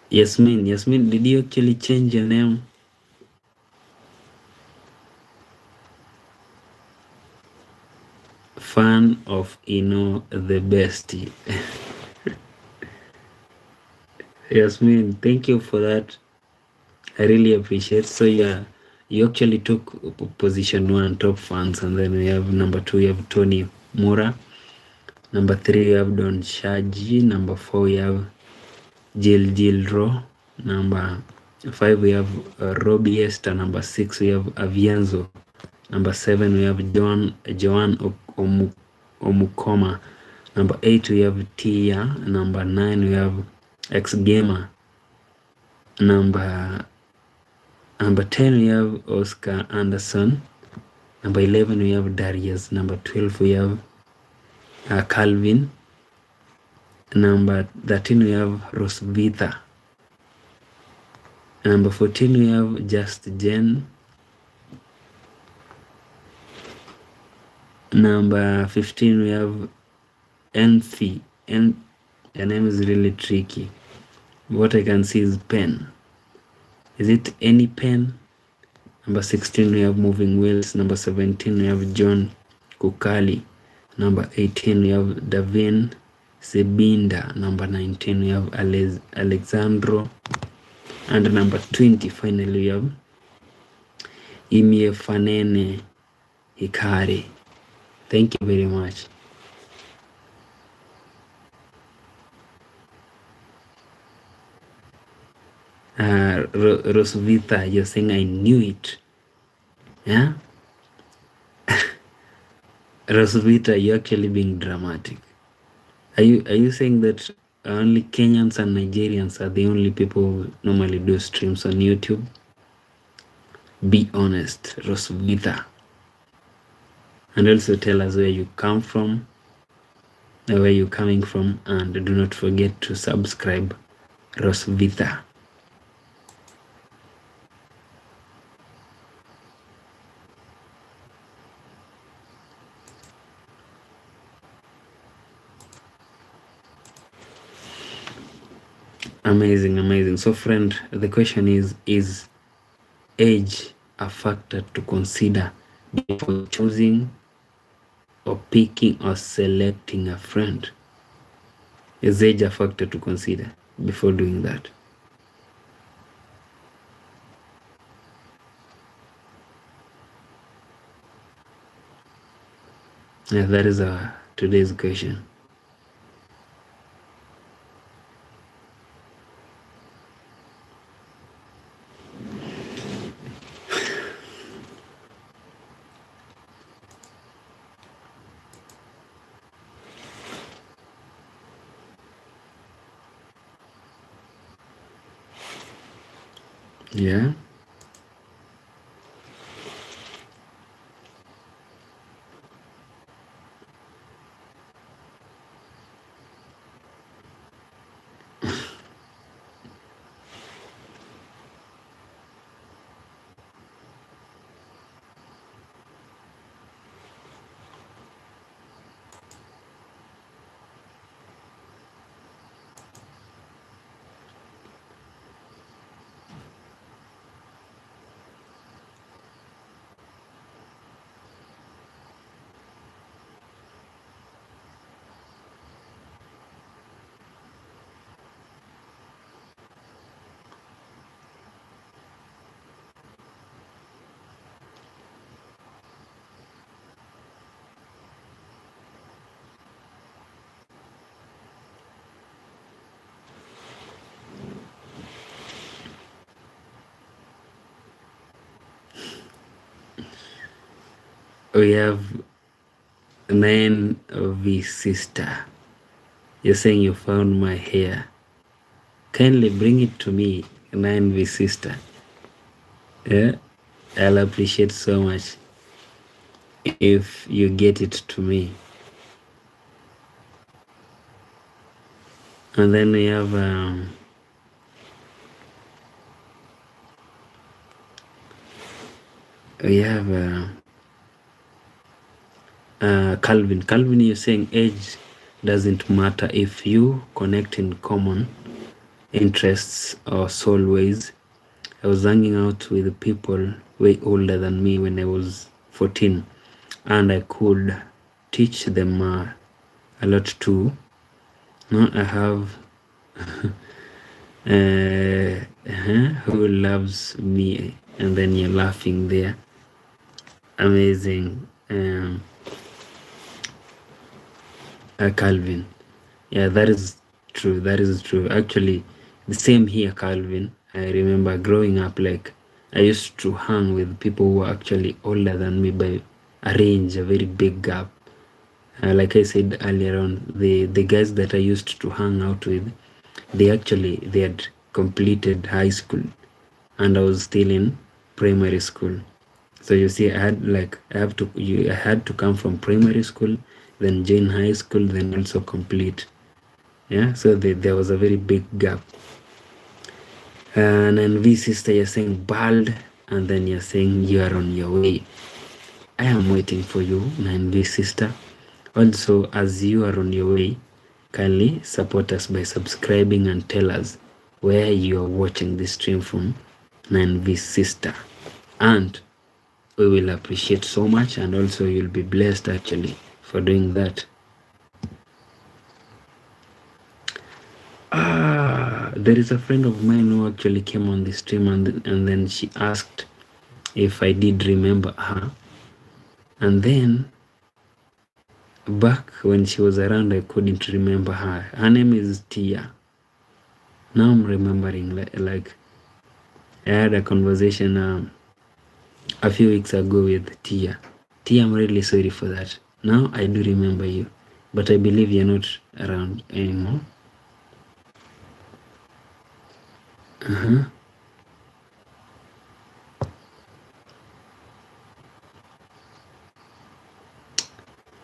Yasmin. Yasmin, did you actually change your name? Fan of the bestie. Yasmin, thank you for that. I really appreciate. So yeah, you actually took position 1, top fans, and then we have number 2, we have Tony Mura. Number 3, we have Don Shaji. Number 4, we have Jill Ro. Number 5, we have Robbie Esther. Number 6, we have Avianzo. Number 7, we have Joan Omukoma. Number 8, we have Tia. Number 9, we have X Gamer. Number 10, we have Oscar Anderson. Number 11, we have Darius. Number 12, we have Calvin. Number 13, we have Rosvitha. Number 14, we have Just Jen. Number 15, we have Enfi. And the name is really tricky. What I can see is Pen. Is it any pen? Number 16, we have Moving Wheels. Number 17, we have John Kukali. Number 18, we have Davin Sebinda. Number 19, we have Alexandro. And number 20, finally, we have Imie Fanene Hikari. Thank you very much. Rosvita, you're saying I knew it. Yeah? Rosvita, you're actually being dramatic. Are you saying that only Kenyans and Nigerians are the only people who normally do streams on YouTube? Be honest, Rosvita. And also tell us where you come from, where you're coming from, and do not forget to subscribe, Rosvita. Amazing. So friend, the question is age a factor to consider before choosing or picking or selecting a friend? Is age a factor to consider before doing that? Yeah, that is today's question. Yeah. We have 9V sister. You're saying you found my hair. Kindly bring it to me, 9V sister. Yeah, I'll appreciate so much if you get it to me. And then we have Calvin. Calvin, you're saying age doesn't matter if you connect in common interests or soul ways. I was hanging out with people way older than me when I was 14, and I could teach them a lot too. Now I have who loves me, and then you're laughing there. Amazing. Calvin. Yeah, that is true. That is true. Actually, the same here, Calvin. I remember growing up, like, I used to hang with people who were actually older than me by a range, a very big gap. Like I said earlier on, the guys that I used to hang out with, they had completed high school, and I was still in primary school. So you see, I had to come from primary school, then join high school, then also complete. Yeah, so there was a very big gap. And then V sister, you're saying bald, and then you're saying you are on your way. I am waiting for you, 9V sister. Also, as you are on your way, kindly support us by subscribing and tell us where you are watching this stream from, 9V sister. And we will appreciate so much, and also you'll be blessed actually for doing that. There is a friend of mine who actually came on the stream, and then she asked if I did remember her. And then back when she was around, I couldn't remember her. Her name is Tia. Now I'm remembering, like I had a conversation a few weeks ago with Tia. Tia, I'm really sorry for that. Now I do remember you, but I believe you're not around anymore.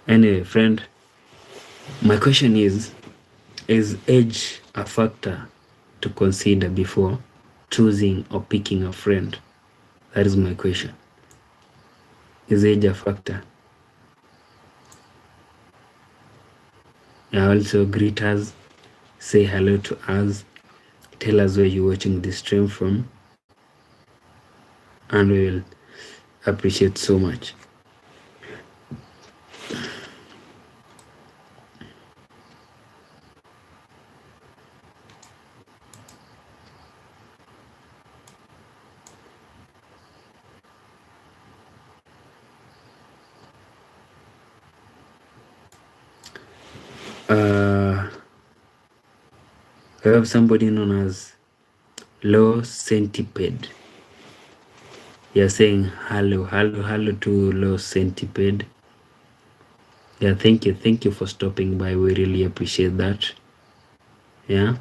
Anyway, friend, my question is age a factor to consider before choosing or picking a friend? That is my question. Is age a factor? Also greet us, say hello to us, tell us where you're watching this stream from, and we will appreciate so much. We have somebody known as Low Centipede. You're saying hello to Low Centipede. Yeah, thank you for stopping by. We really appreciate that. Yeah,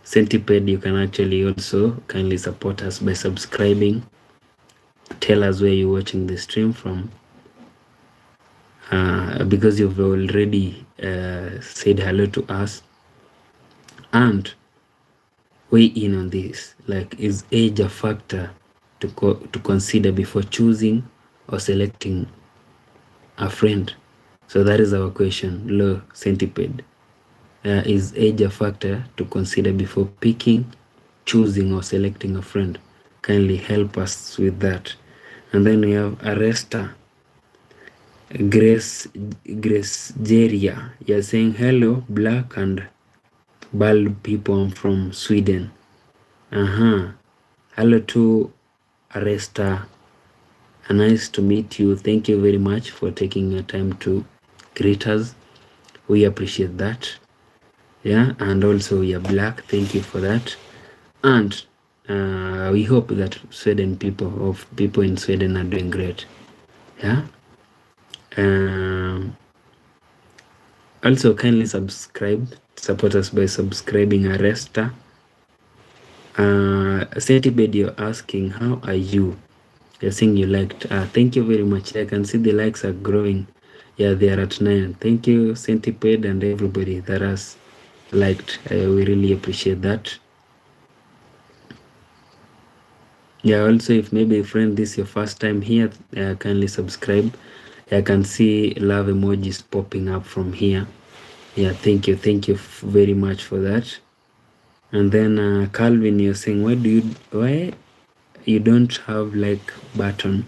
Centipede, you can actually also kindly support us by subscribing. Tell us where you're watching the stream from, because you've already said hello to us. And weigh in on this, like, is age a factor to consider before choosing or selecting a friend? So that is our question, Low Centipede. Is age a factor to consider before picking, choosing, or selecting a friend? Kindly help us with that. And then we have Aresta Grace Jeria. You're saying hello, black and bald people. I'm from Sweden. Hello to Aresta. Nice to meet you. Thank you very much for taking your time to greet us. We appreciate that. Yeah, and also you're black. Thank you for that. And we hope that people in Sweden are doing great. Yeah, Also kindly subscribe, support us by subscribing. Aresta Centipede, you're asking how are you? You're saying you liked. Thank you very much. I can see the likes are growing. Yeah, they are at 9. Thank you, Centipede, and everybody that has liked. We really appreciate that. Yeah, also if maybe a friend, this is your first time here, kindly subscribe. I can see love emojis popping up from here. Yeah, thank you very much for that. And then Calvin, you're saying why you don't have like button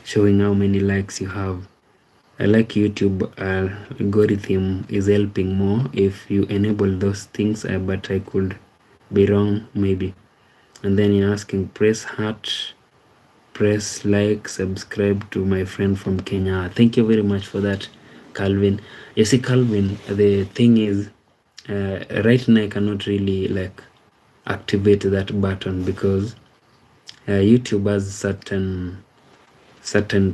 showing how many likes you have? I like YouTube algorithm is helping more if you enable those things, but I could be wrong maybe. And then you're asking press heart, press like, subscribe to my friend from Kenya. Thank you very much for that, Calvin. You see, Calvin, the thing is, right now I cannot really like activate that button because YouTube has certain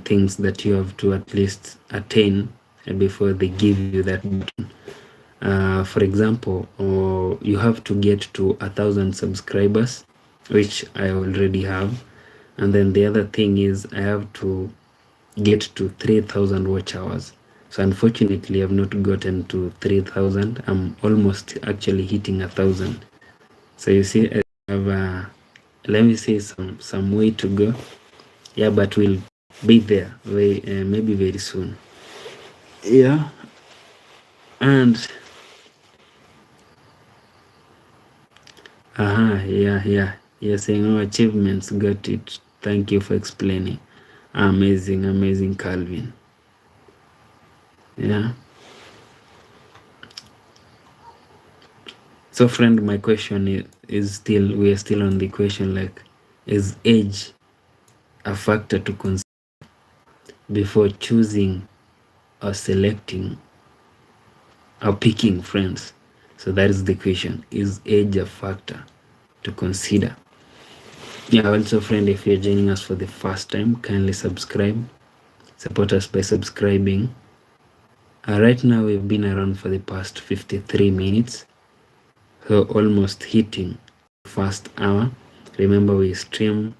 things that you have to at least attain before they give you that button. For example, you have to get to 1,000 subscribers, which I already have. And then the other thing is I have to get to 3,000 watch hours. So unfortunately, I've not gotten to 3,000. I'm almost actually hitting 1,000. So you see, I have let me say some way to go. Yeah, but we'll be there maybe very soon. Yeah, and yeah, you're saying our achievements, got it. Thank you for explaining. Amazing, Calvin. Yeah. So friend, my question is still, we are still on the question, like, is age a factor to consider before choosing or selecting or picking friends? So that is the question. Is age a factor to consider? Yeah, also friend, if you're joining us for the first time, kindly subscribe. Support us by subscribing. Right now we've been around for the past 53 minutes. So almost hitting the first hour. Remember, we stream.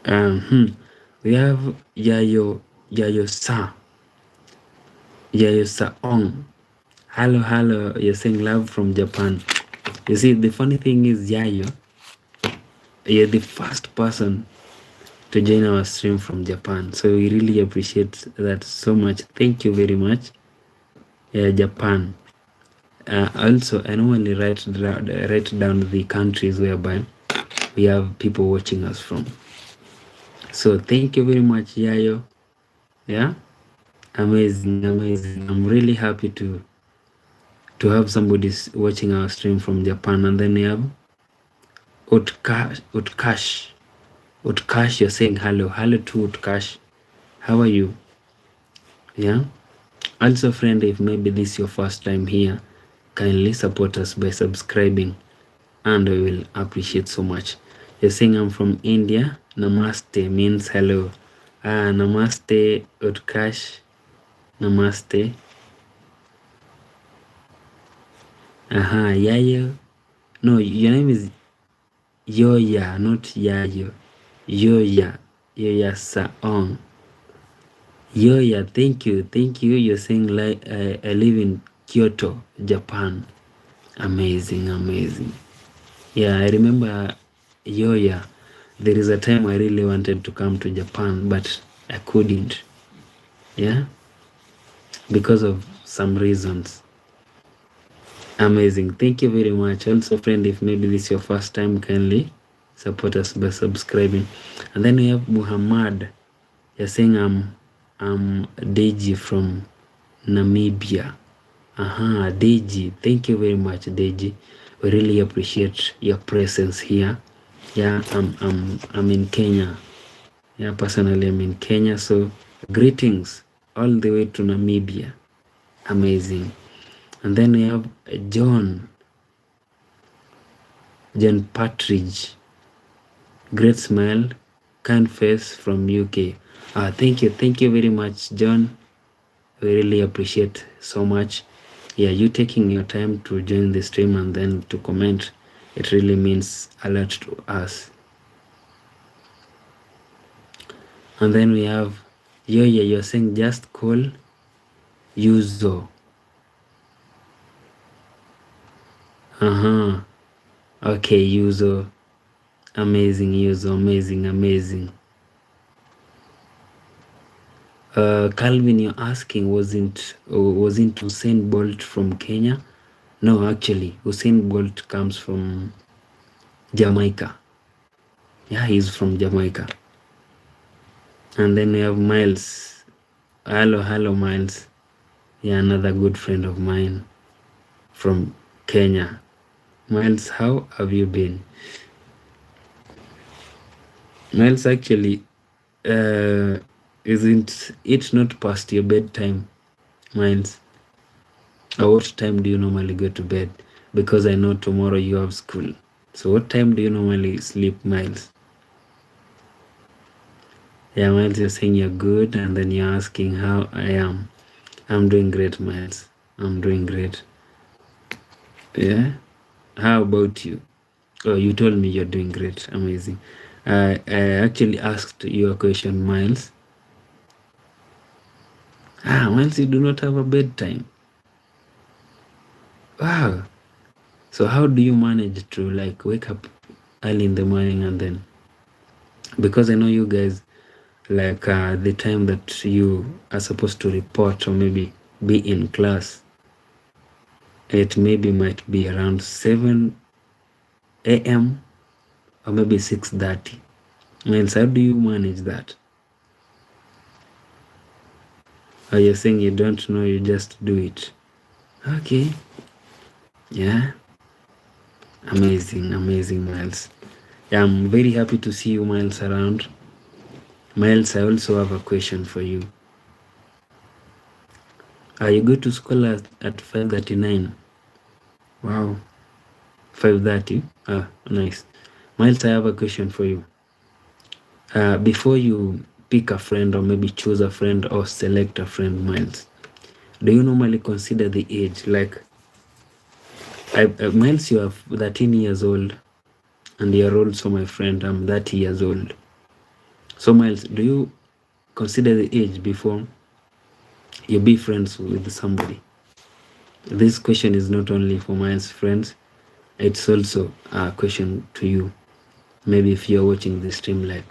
We have Yayo Saong. Hello, you're saying love from Japan. You see, the funny thing is, Yayo, you're the first person to join our stream from Japan. So we really appreciate that so much. Thank you very much. Japan. Also, I normally write down the countries whereby we have people watching us from. So thank you very much, Yayo. Yeah, amazing. I'm really happy to have somebody watching our stream from Japan. And then we have Utkash. You're saying hello to Utkash. How are you? Yeah. Also, friend, if maybe this is your first time here, kindly support us by subscribing, and we will appreciate so much. You're saying I'm from India. Namaste means hello. Namaste, Utkash. Namaste. Yayo. No, your name is Yoya, not Yayo. Yoya Saong. Yoya, thank you. You're saying like I live in Kyoto, Japan. Amazing. Yeah, I remember Yoya. There is a time I really wanted to come to Japan, but I couldn't. Yeah, because of some reasons. Amazing. Thank you very much. Also, friend, if maybe this is your first time, kindly support us by subscribing. And then we have Muhammad. You're saying I'm Deji from Namibia. Deji. Thank you very much, Deji. We really appreciate your presence here. Yeah, I'm in Kenya. Yeah, personally I'm in Kenya. So greetings all the way to Namibia. Amazing. And then we have John Partridge. Great smile, kind face from UK. Thank you very much, John. We really appreciate so much. Yeah, you taking your time to join the stream and then to comment. It really means a lot to us. And then we have you're saying just call Yuzo. Okay, Yuzo. Amazing, Yuzo. Amazing. Calvin, you're asking, wasn't Usain Bolt from Kenya? No, actually, Usain Bolt comes from Jamaica. Yeah, he's from Jamaica. And then we have Miles. Hello, Miles. Yeah, another good friend of mine from Kenya. Miles, how have you been? Miles, actually, isn't it not past your bedtime, Miles? Or what time do you normally go to bed? Because I know tomorrow you have school. So what time do you normally sleep, Miles? Yeah, Miles, you're saying you're good, and then you're asking how I am. I'm doing great, Miles. I'm doing great. Yeah? How about you? Oh, you told me you're doing great. Amazing. I actually asked you a question, Miles. Miles, you do not have a bedtime. Wow. So how do you manage to like wake up early in the morning and then? Because I know you guys like the time that you are supposed to report or maybe be in class, it maybe might be around 7 a.m. or maybe 6:30. Miles, how do you manage that? Or you're saying you don't know, you just do it? Okay. Yeah. Amazing, Miles. Yeah, I'm very happy to see you, Miles, around. Miles, I also have a question for you. You go to school at 5:39? Wow. 5:30? Nice. Miles, I have a question for you. Before you pick a friend or maybe choose a friend or select a friend, Miles, do you normally consider the age? Like, Miles, you are 13 years old and you're also my friend. I'm 30 years old. So, Miles, do you consider the age before you be friends with somebody? This question is not only for Miles' friends, it's also a question to you. Maybe if you're watching the stream, like,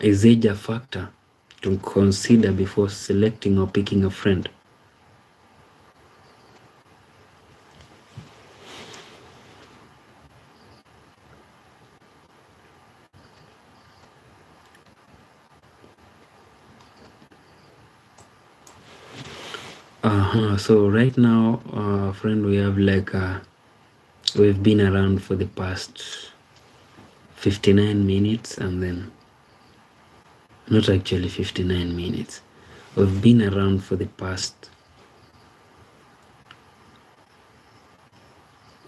is age a factor to consider before selecting or picking a friend? So right now, friend, we have like we've been around for the past 59 minutes, and then not actually 59 minutes. We've been around for the past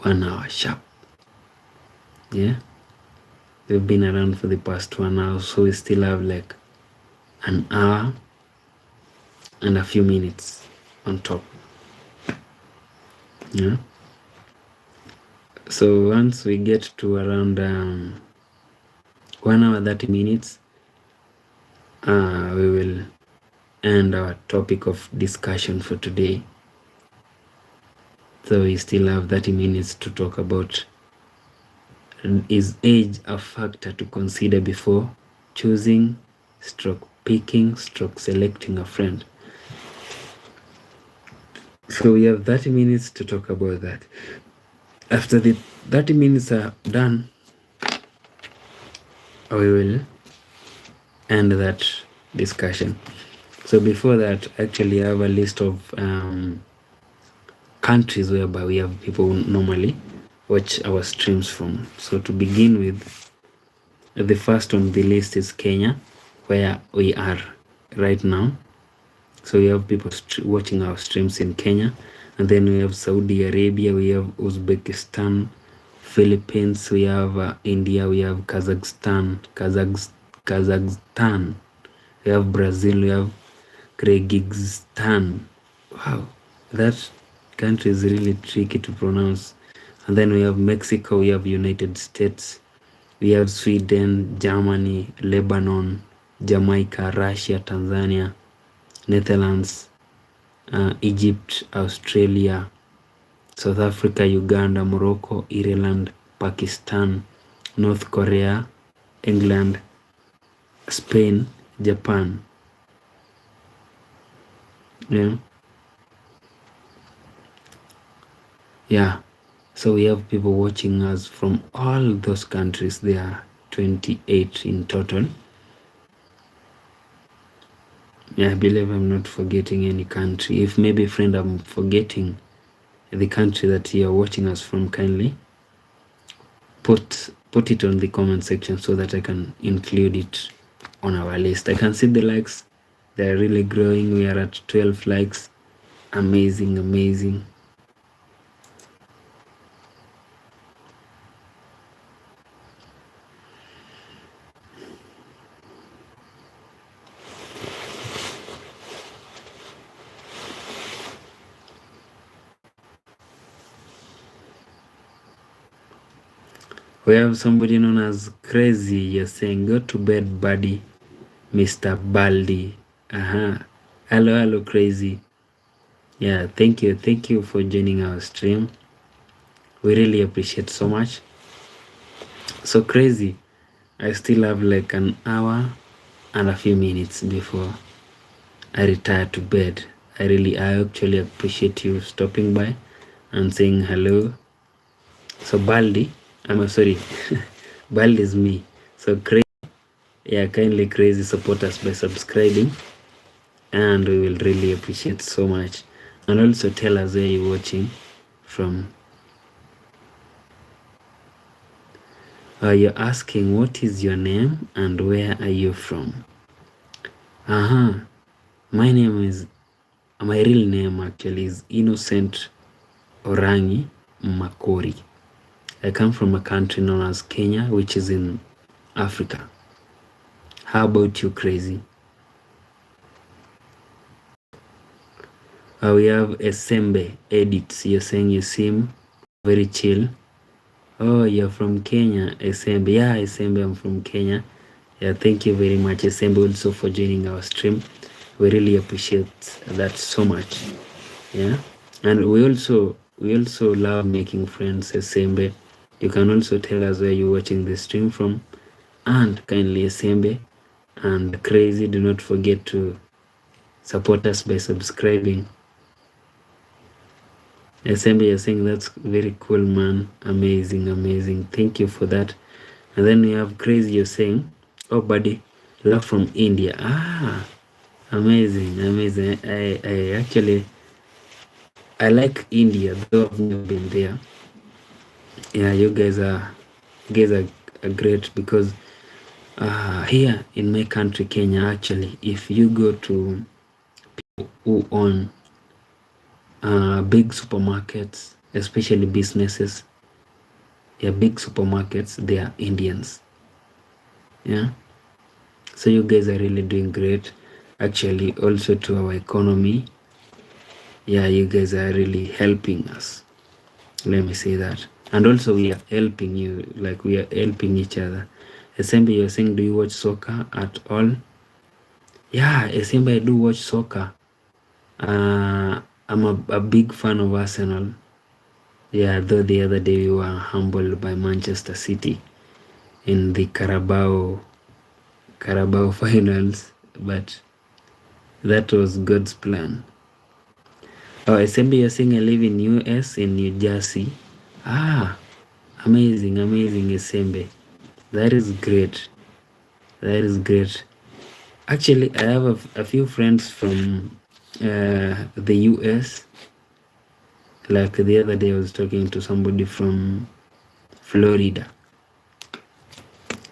1 hour sharp. Yeah, we've been around for the past 1 hour, so we still have like an hour and a few minutes on top. Yeah. So once we get to around 1 hour 30 minutes, we will end our topic of discussion for today. So we still have 30 minutes to talk about, is age a factor to consider before choosing, picking, selecting a friend? So we have 30 minutes to talk about that. After the 30 minutes are done, we will end that discussion. So before that, actually I have a list of countries whereby we have people who normally watch our streams from. So to begin with, the first on the list is Kenya, where we are right now. So we have people watching our streams in Kenya, and then we have Saudi Arabia, we have Uzbekistan, Philippines, we have India, we have Kazakhstan, Kazakhstan, we have Brazil, we have Kyrgyzstan. Wow, that country is really tricky to pronounce. And then we have Mexico, we have United States, we have Sweden, Germany, Lebanon, Jamaica, Russia, Tanzania, Netherlands, Egypt, Australia, South Africa, Uganda, Morocco, Ireland, Pakistan, North Korea, England, Spain, Japan. Yeah. So we have people watching us from all those countries. There are 28 in total. Yeah, I believe I'm not forgetting any country. If maybe, friend, I'm forgetting the country that you're watching us from, kindly put it on the comment section so that I can include it on our list. I can see the likes. They're really growing. We are at 12 likes. Amazing, amazing. We have somebody known as Crazy. You're saying, go to bed, buddy, Mr. Baldi. Hello, Crazy. Yeah, thank you for joining our stream. We really appreciate so much. So Crazy, I still have like an hour and a few minutes before I retire to bed. I actually appreciate you stopping by and saying hello. So Baldi, I'm sorry, Baldi is me. So Crazy, yeah, kindly Crazy support us by subscribing, and we will really appreciate so much. And also tell us where you're watching from. You're asking what is your name and where are you from? My real name actually is Innocent Orangi Makori. I come from a country known as Kenya, which is in Africa. How about you, Crazy? We have Esembe Edits. You're saying you seem very chill. Oh, you're from Kenya, Esembe. Yeah, Esembe, I'm from Kenya. Yeah, thank you very much, Esembe, also for joining our stream. We really appreciate that so much. Yeah, and we also love making friends, Esembe. You can also tell us where you're watching the stream from, and kindly, Esembe and Crazy, do not forget to support us by subscribing. Esembe, you're saying that's very cool, man. Amazing. Thank you for that. And then we have Crazy, you're saying, oh, buddy, love from India. Amazing. I like India, though I've never been there. Yeah, you guys are great, because here in my country, Kenya, actually, if you go to people who own big supermarkets, especially businesses, big supermarkets, they are Indians. Yeah, so you guys are really doing great, actually. Also to our economy, yeah, you guys are really helping us, let me say that. And also we are helping you, like we are helping each other. Esembe, you're saying, do you watch soccer at all? Yeah, Esembe, I do watch soccer. I'm a big fan of Arsenal. Yeah, though the other day we were humbled by Manchester City in the Carabao finals, but that was God's plan. Oh, Esembe, you're saying I live in US, in New Jersey. Amazing, Esembe. That is great. Actually, I have a few friends from the US. Like the other day I was talking to somebody from Florida.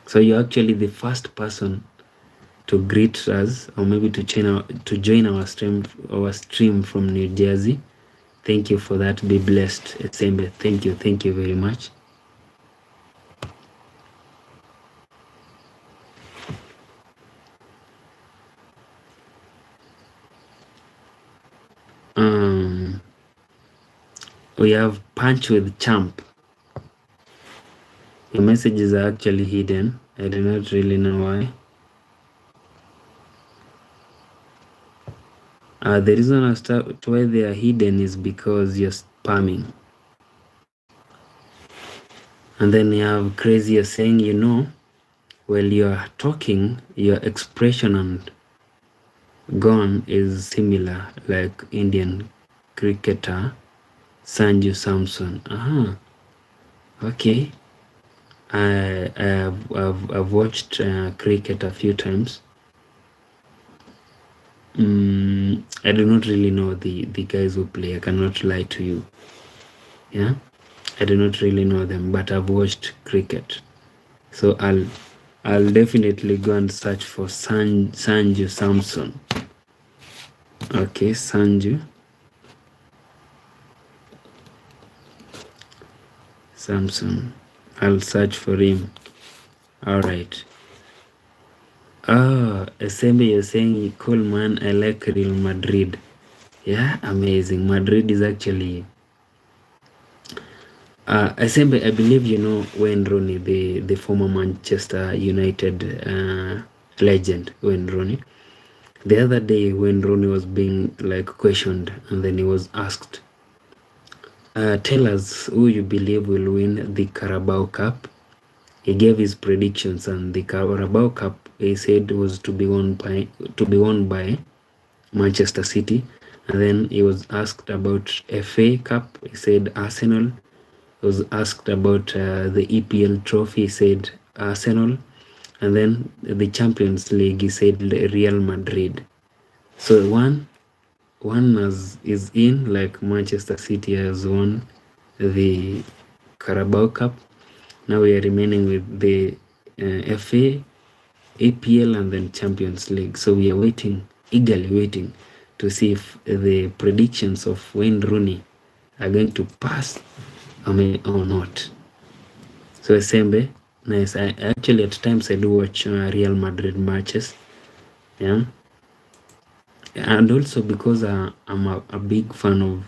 So you're actually the first person to greet us, or maybe to join our stream from New Jersey. Thank you for that. Be blessed, Esembe. Thank you very much. We have punch with champ. Your messages are actually hidden. I do not really know why. The reason as to why they are hidden is because you're spamming. And then you have crazy, you're saying, you know, while you're talking, your expression and gone is similar, like Indian cricketer Sanju Samson. Okay. I've watched cricket a few times. I do not really know the guys who play. I cannot lie to you. Yeah, I do not really know them, but I've watched cricket. So I'll definitely go and search for Sanju Samson. Okay, Sanju Samson. I'll search for him. All right. Oh, Asembe, you're saying, cool man, I like Real Madrid. Yeah, amazing. Madrid is actually... Asembe, I believe you know Wayne Rooney, the former Manchester United legend, Wayne Rooney. The other day, when Rooney was being like questioned, and then he was asked, tell us who you believe will win the Carabao Cup. He gave his predictions, and the Carabao Cup, he said, was to be won by Manchester City. And then he was asked about FA Cup. He said Arsenal. He was asked about the EPL trophy. He said Arsenal. And then the Champions League, he said Real Madrid. So one is in, like Manchester City has won the Carabao Cup. Now we are remaining with the FA, EPL, and then Champions League. So we are eagerly waiting to see if the predictions of Wayne Rooney are going to pass or not. So Asembe, nice. I actually, at times I do watch Real Madrid matches. Yeah. And also because I'm a big fan of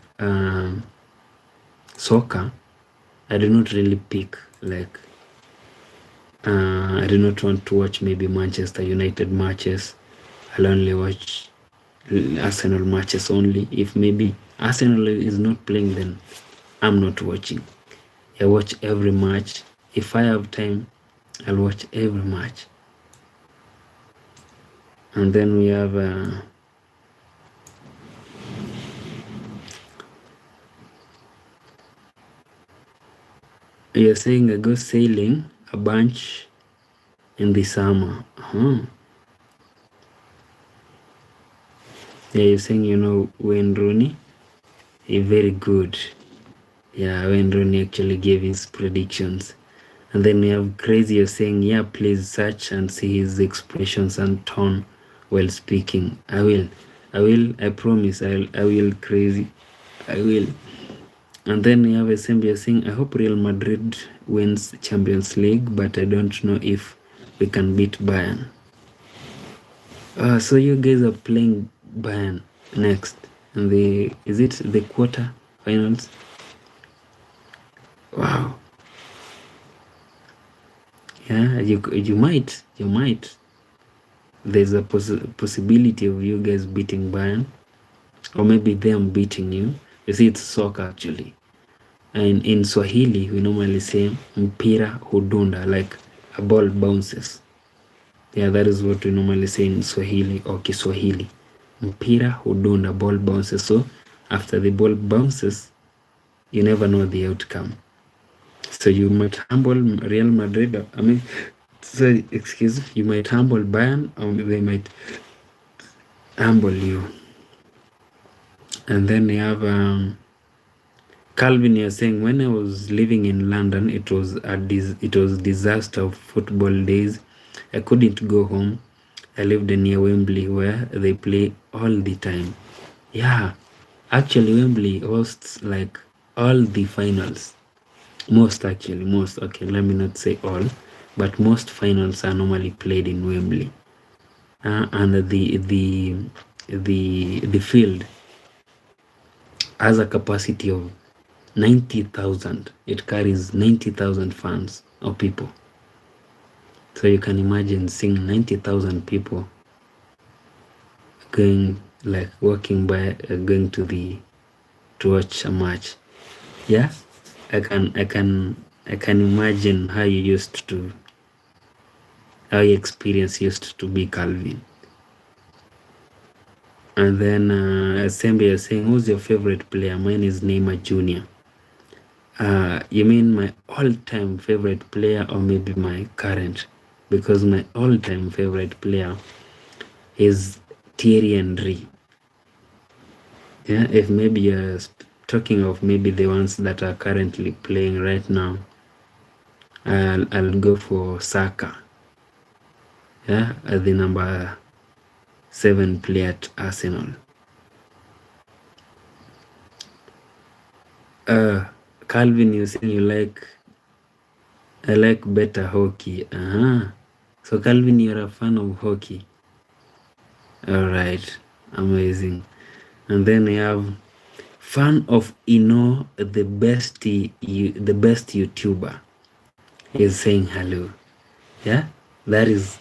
soccer, I do not really pick, like, I do not want to watch maybe Manchester United matches. I'll only watch Arsenal matches only. If maybe Arsenal is not playing, then I'm not watching. I watch every match. If I have time, I'll watch every match. And then we have you're saying I go sailing a bunch in the summer. Yeah, you're saying, you know, Wayne Rooney, he's very good. Yeah, Wayne Rooney actually gave his predictions. And then we have Crazy, you're saying, yeah, please search and see his expressions and tone while speaking. I will, I promise, I will, Crazy, I will. And then we have Asembe saying, I hope Real Madrid wins Champions League, but I don't know if we can beat Bayern. So you guys are playing Bayern next, and is it the quarter finals? Wow. Yeah, you might. There's a possibility of you guys beating Bayern, or maybe them beating you. You see, it's soccer actually. And in Swahili, we normally say mpira hudunda, like a ball bounces. Yeah, that is what we normally say in Swahili or Kiswahili. Mpira hudunda, ball bounces. So after the ball bounces, you never know the outcome. So you might humble Real Madrid. You might humble Bayern, or they might humble you. And then you have Calvin, you're saying, when I was living in London, it was disaster of football days. I couldn't go home. I lived near Wembley, where they play all the time. Yeah, actually Wembley hosts like all the finals. Most. Okay, let me not say all, but most finals are normally played in Wembley. And the field has a capacity of 90,000. It carries 90,000 fans or people. So you can imagine seeing 90,000 people going, like walking by, going to watch a match. Yeah, I can imagine how your experience used to be, Calvin. And then Sembe is saying, who's your favorite player? Mine is Neymar Jr. You mean my all-time favorite player or maybe my current? Because my all-time favorite player is Thierry Henry. Yeah, if maybe you're talking of maybe the ones that are currently playing right now, I'll go for Saka. Yeah, the number 7 player at Arsenal. Calvin, you say I like better hockey. So Calvin, you're a fan of hockey. All right, amazing. And then we have fan of the best YouTuber is saying hello. Yeah, that is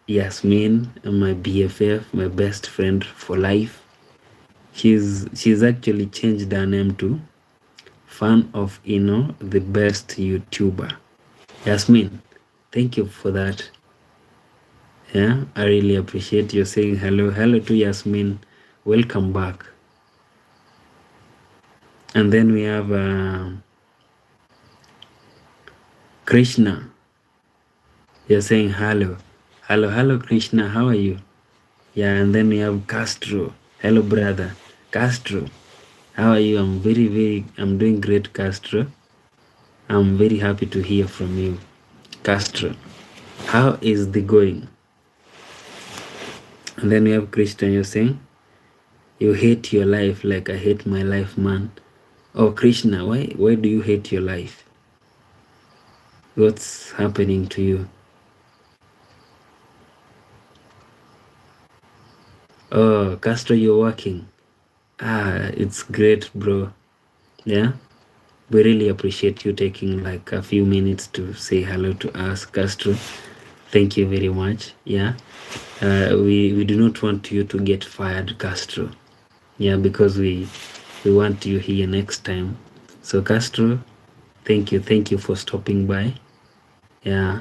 Yasmin, my BFF, my best friend for life. She's actually changed her name to fan of the best YouTuber. Yasmin, thank you for that. Yeah, I really appreciate you saying hello. Hello to Yasmin. Welcome back. And then we have Krishna. You're saying hello. Hello, Krishna. How are you? Yeah, and then we have Castro. Hello, brother. Castro. How are you? I'm doing great, Castro. I'm very happy to hear from you. Castro, how is the going? And then we have Christian. You're saying you hate your life like I hate my life, man. Oh, Krishna, why do you hate your life? What's happening to you? Oh, Castro, you're working. It's great, bro. Yeah, we really appreciate you taking like a few minutes to say hello to us, Castro. Thank you very much. Yeah, we do not want you to get fired, Castro. Yeah, because we want you here next time. So Castro, thank you for stopping by. Yeah,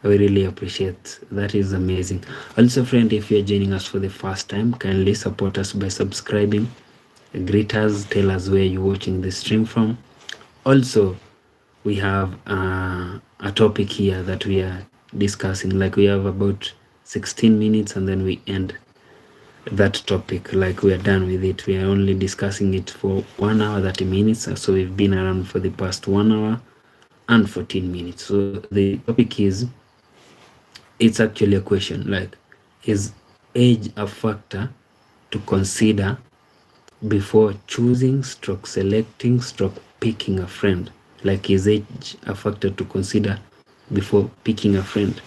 we really appreciate that. Is amazing. Also, friend, if you're joining us for the first time, kindly support us by subscribing. Greet us, tell us where you're watching the stream from. Also, we have a topic here that we are discussing. Like we have about 16 minutes and then we end that topic. Like we are done with it. We are only discussing it for 1 hour 30 minutes. So we've been around for the past 1 hour and 14 minutes. So the topic is, it's actually a question like, is age a factor to consider before choosing selecting picking a friend? Like, is age a factor to consider before picking a friend?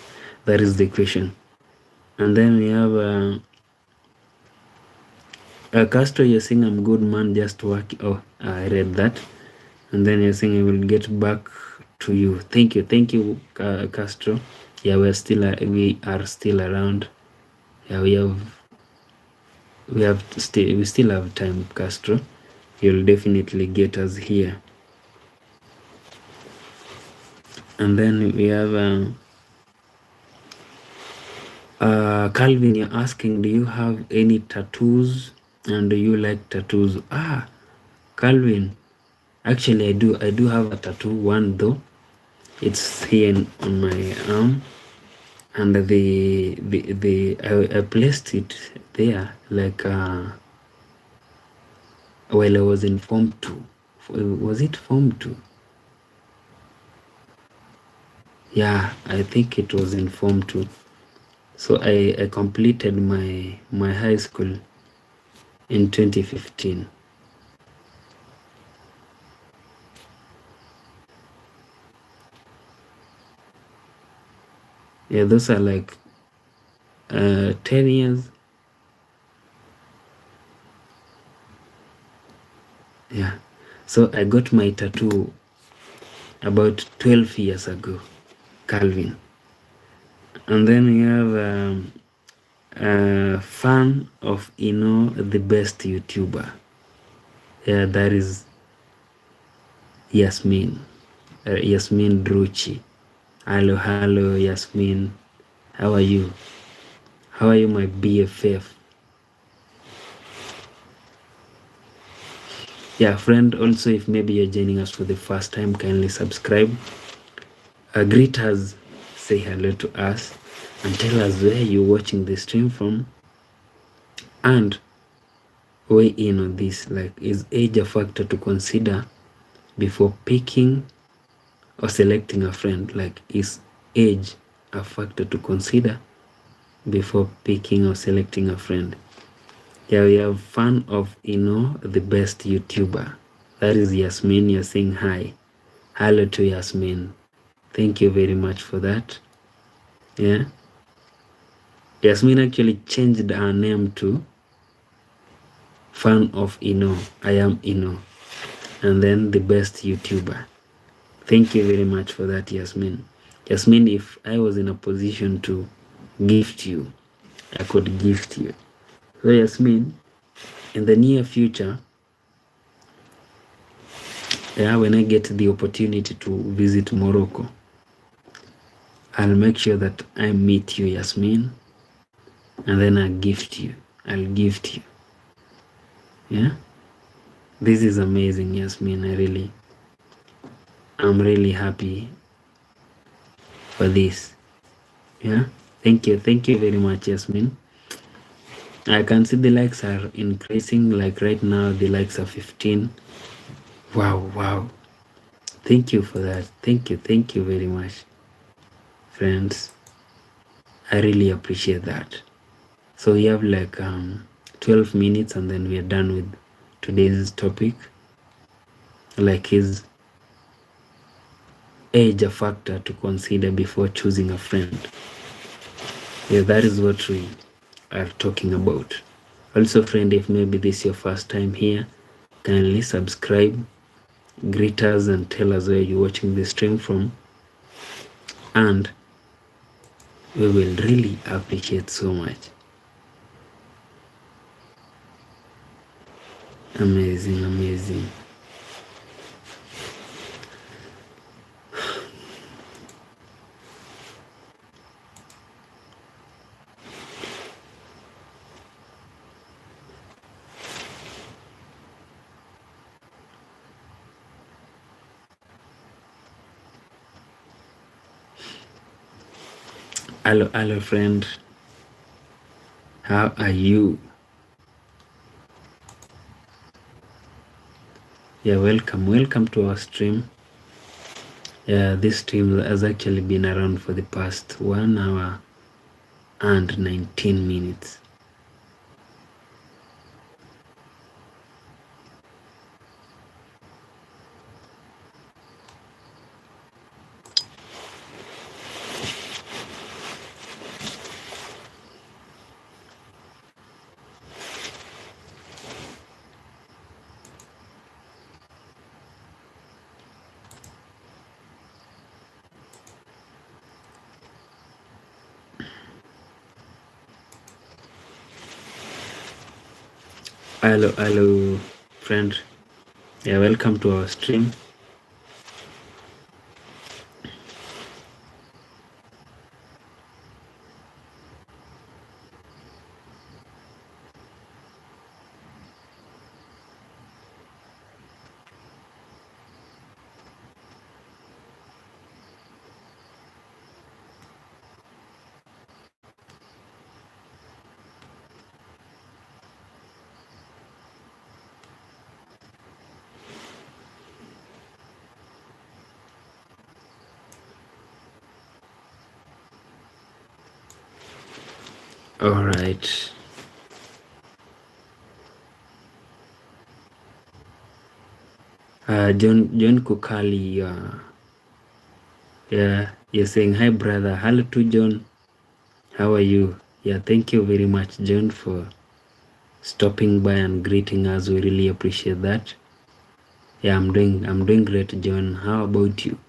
That is the question. And then we have Castro, you're saying I'm good, man, just working. Oh, I read that. And then you're saying I will get back to you. Thank you, Castro. Yeah, we are still around. Yeah, we still have time, Castro. You'll definitely get us here. And then we have Calvin, you're asking, do you have any tattoos and do you like tattoos? Calvin, actually I do have a tattoo, one though. It's here on my arm, and I placed it there like while I was in Form 2. Was it Form 2? Yeah, I think it was in Form 2. So I completed my high school in 2015. Yeah, those are like 10 years. Yeah. So I got my tattoo about 12 years ago, Calvin. And then we have a fan of the best YouTuber. Yeah, that is Yasmin. Yasmin Druchi. Hello, Yasmin. How are you? How are you, my BFF? Yeah, friend, also, if maybe you're joining us for the first time, kindly subscribe. Greet us, say hello to us, and tell us where you're watching the stream from. And weigh in on this. Like, is age a factor to consider before picking or selecting a friend? Like, is age a factor to consider before picking or selecting a friend? Yeah, we have fan of the best YouTuber. That is Yasmin. You're saying hi. Hello to Yasmin. Thank you very much for that. Yeah. Yasmin actually changed her name to fan of I am and then the best YouTuber. Thank you very much for that, Yasmin. Yasmin, if I was in a position to gift you, I could gift you. So Yasmin, in the near future, when I get the opportunity to visit Morocco, I'll make sure that I meet you, Yasmin, and then I'll gift you. Yeah? This is amazing, Yasmin. I'm really happy for this. Yeah? Thank you very much, Yasmin. I can see the likes are increasing. Like right now, the likes are 15. Wow. Thank you for that. Thank you very much, friends. I really appreciate that. So we have like 12 minutes and then we are done with today's topic. Like, is age a factor to consider before choosing a friend? Yeah, that is what we are talking about. Also, friend, if maybe this is your first time here, kindly subscribe, greet us and tell us where you're watching the stream from, and we will really appreciate so much. Amazing. Hello, friend. How are you? Yeah, welcome to our stream. Yeah, this stream has actually been around for the past 1 hour and 19 minutes. Hello, friend. Yeah, welcome to our stream. All right. John Kukali, yeah, you're saying hi, brother. Hello to John. How are you? Yeah, thank you very much, John, for stopping by and greeting us. We really appreciate that. Yeah, I'm doing great, John. How about you?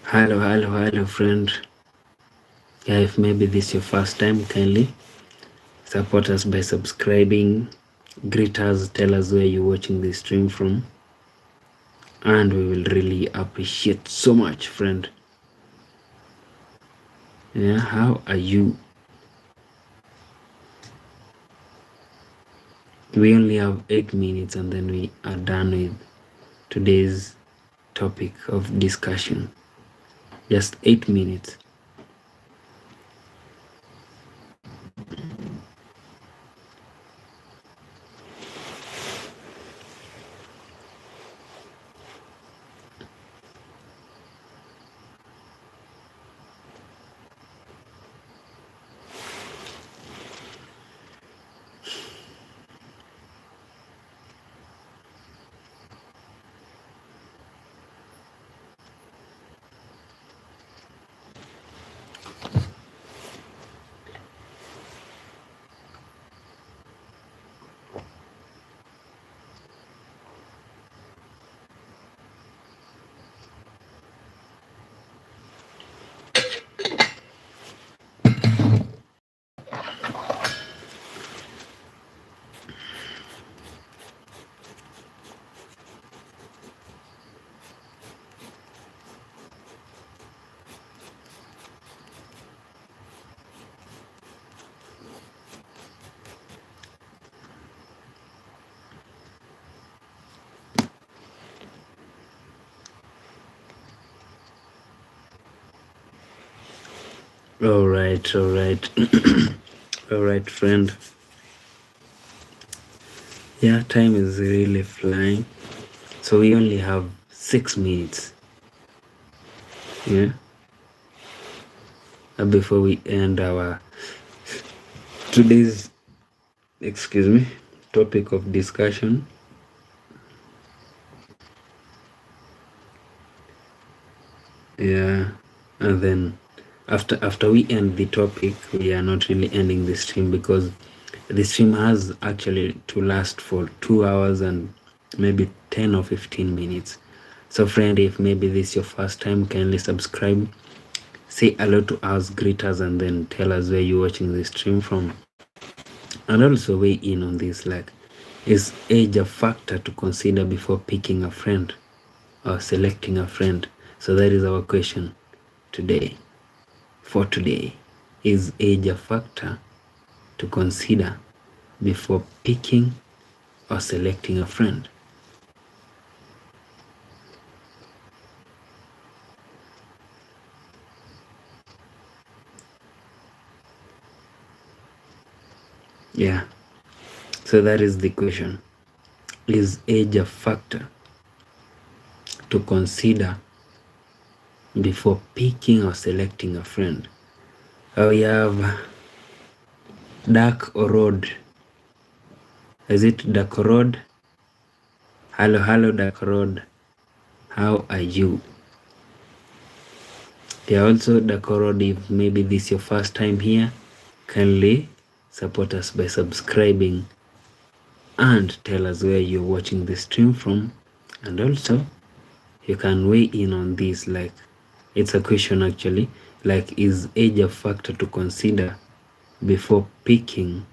Hello, friend. Yeah, if maybe this is your first time, kindly support us by subscribing. Greet us, tell us where you're watching this stream from, and we will really appreciate so much, friend. Yeah, how are you? We only have 8 minutes and then we are done with today's topic of discussion. Just 8 minutes. All right. All right, friend. Yeah, time is really flying. So we only have 6 minutes. Yeah. Before we end our today's topic of discussion. Yeah. And then after we end the topic, we are not really ending the stream because the stream has actually to last for 2 hours and maybe 10 or 15 minutes. So friend, if maybe this is your first time, kindly subscribe, say hello to us, greet us, and then tell us where you're watching the stream from. And also weigh in on this, like, is age a factor to consider before picking a friend or selecting a friend? So that is our question today. For today, is age a factor to consider before picking or selecting a friend? Yeah, so that is the question. Is age a factor to consider before picking or selecting a friend? We have Dark Road. Is it Dark Road? Hello, Dark Road. How are you? Yeah, also Dark Road, if maybe this is your first time here, kindly support us by subscribing and tell us where you're watching the stream from. And also you can weigh in on this, like, it's a question actually, like, is age a factor to consider before picking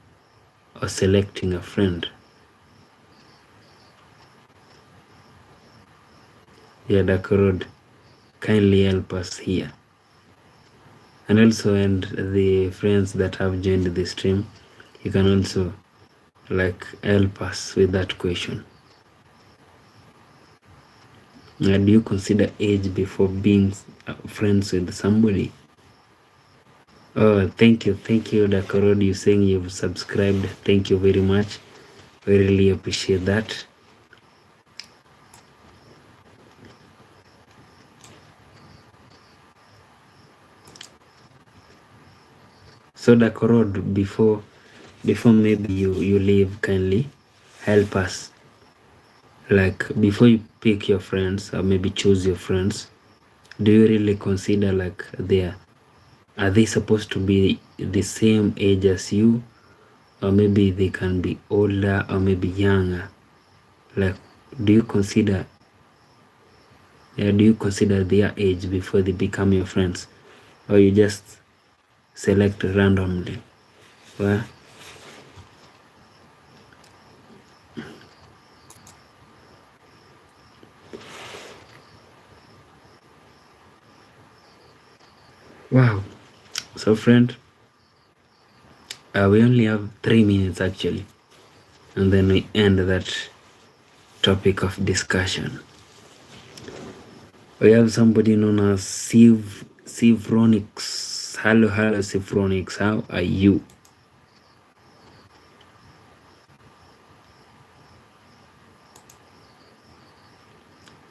or selecting a friend? Yeah, Dark Road, kindly help us here. And also, and the friends that have joined the stream, you can also like help us with that question. Do you consider age before being friends with somebody? Oh, thank you, Dakarod. You saying you've subscribed. Thank you very much. We really appreciate that. So Dakarod, before maybe you leave, kindly help us. Like before you pick your friends or maybe choose your friends, do you really consider like are they supposed to be the same age as you, or maybe they can be older or maybe younger? Like do you consider their age before they become your friends, or you just select randomly? Well, wow. So friend, we only have 3 minutes actually, and then we end that topic of discussion. We have somebody known as Sivronix. Hello, Sivronix. How are you?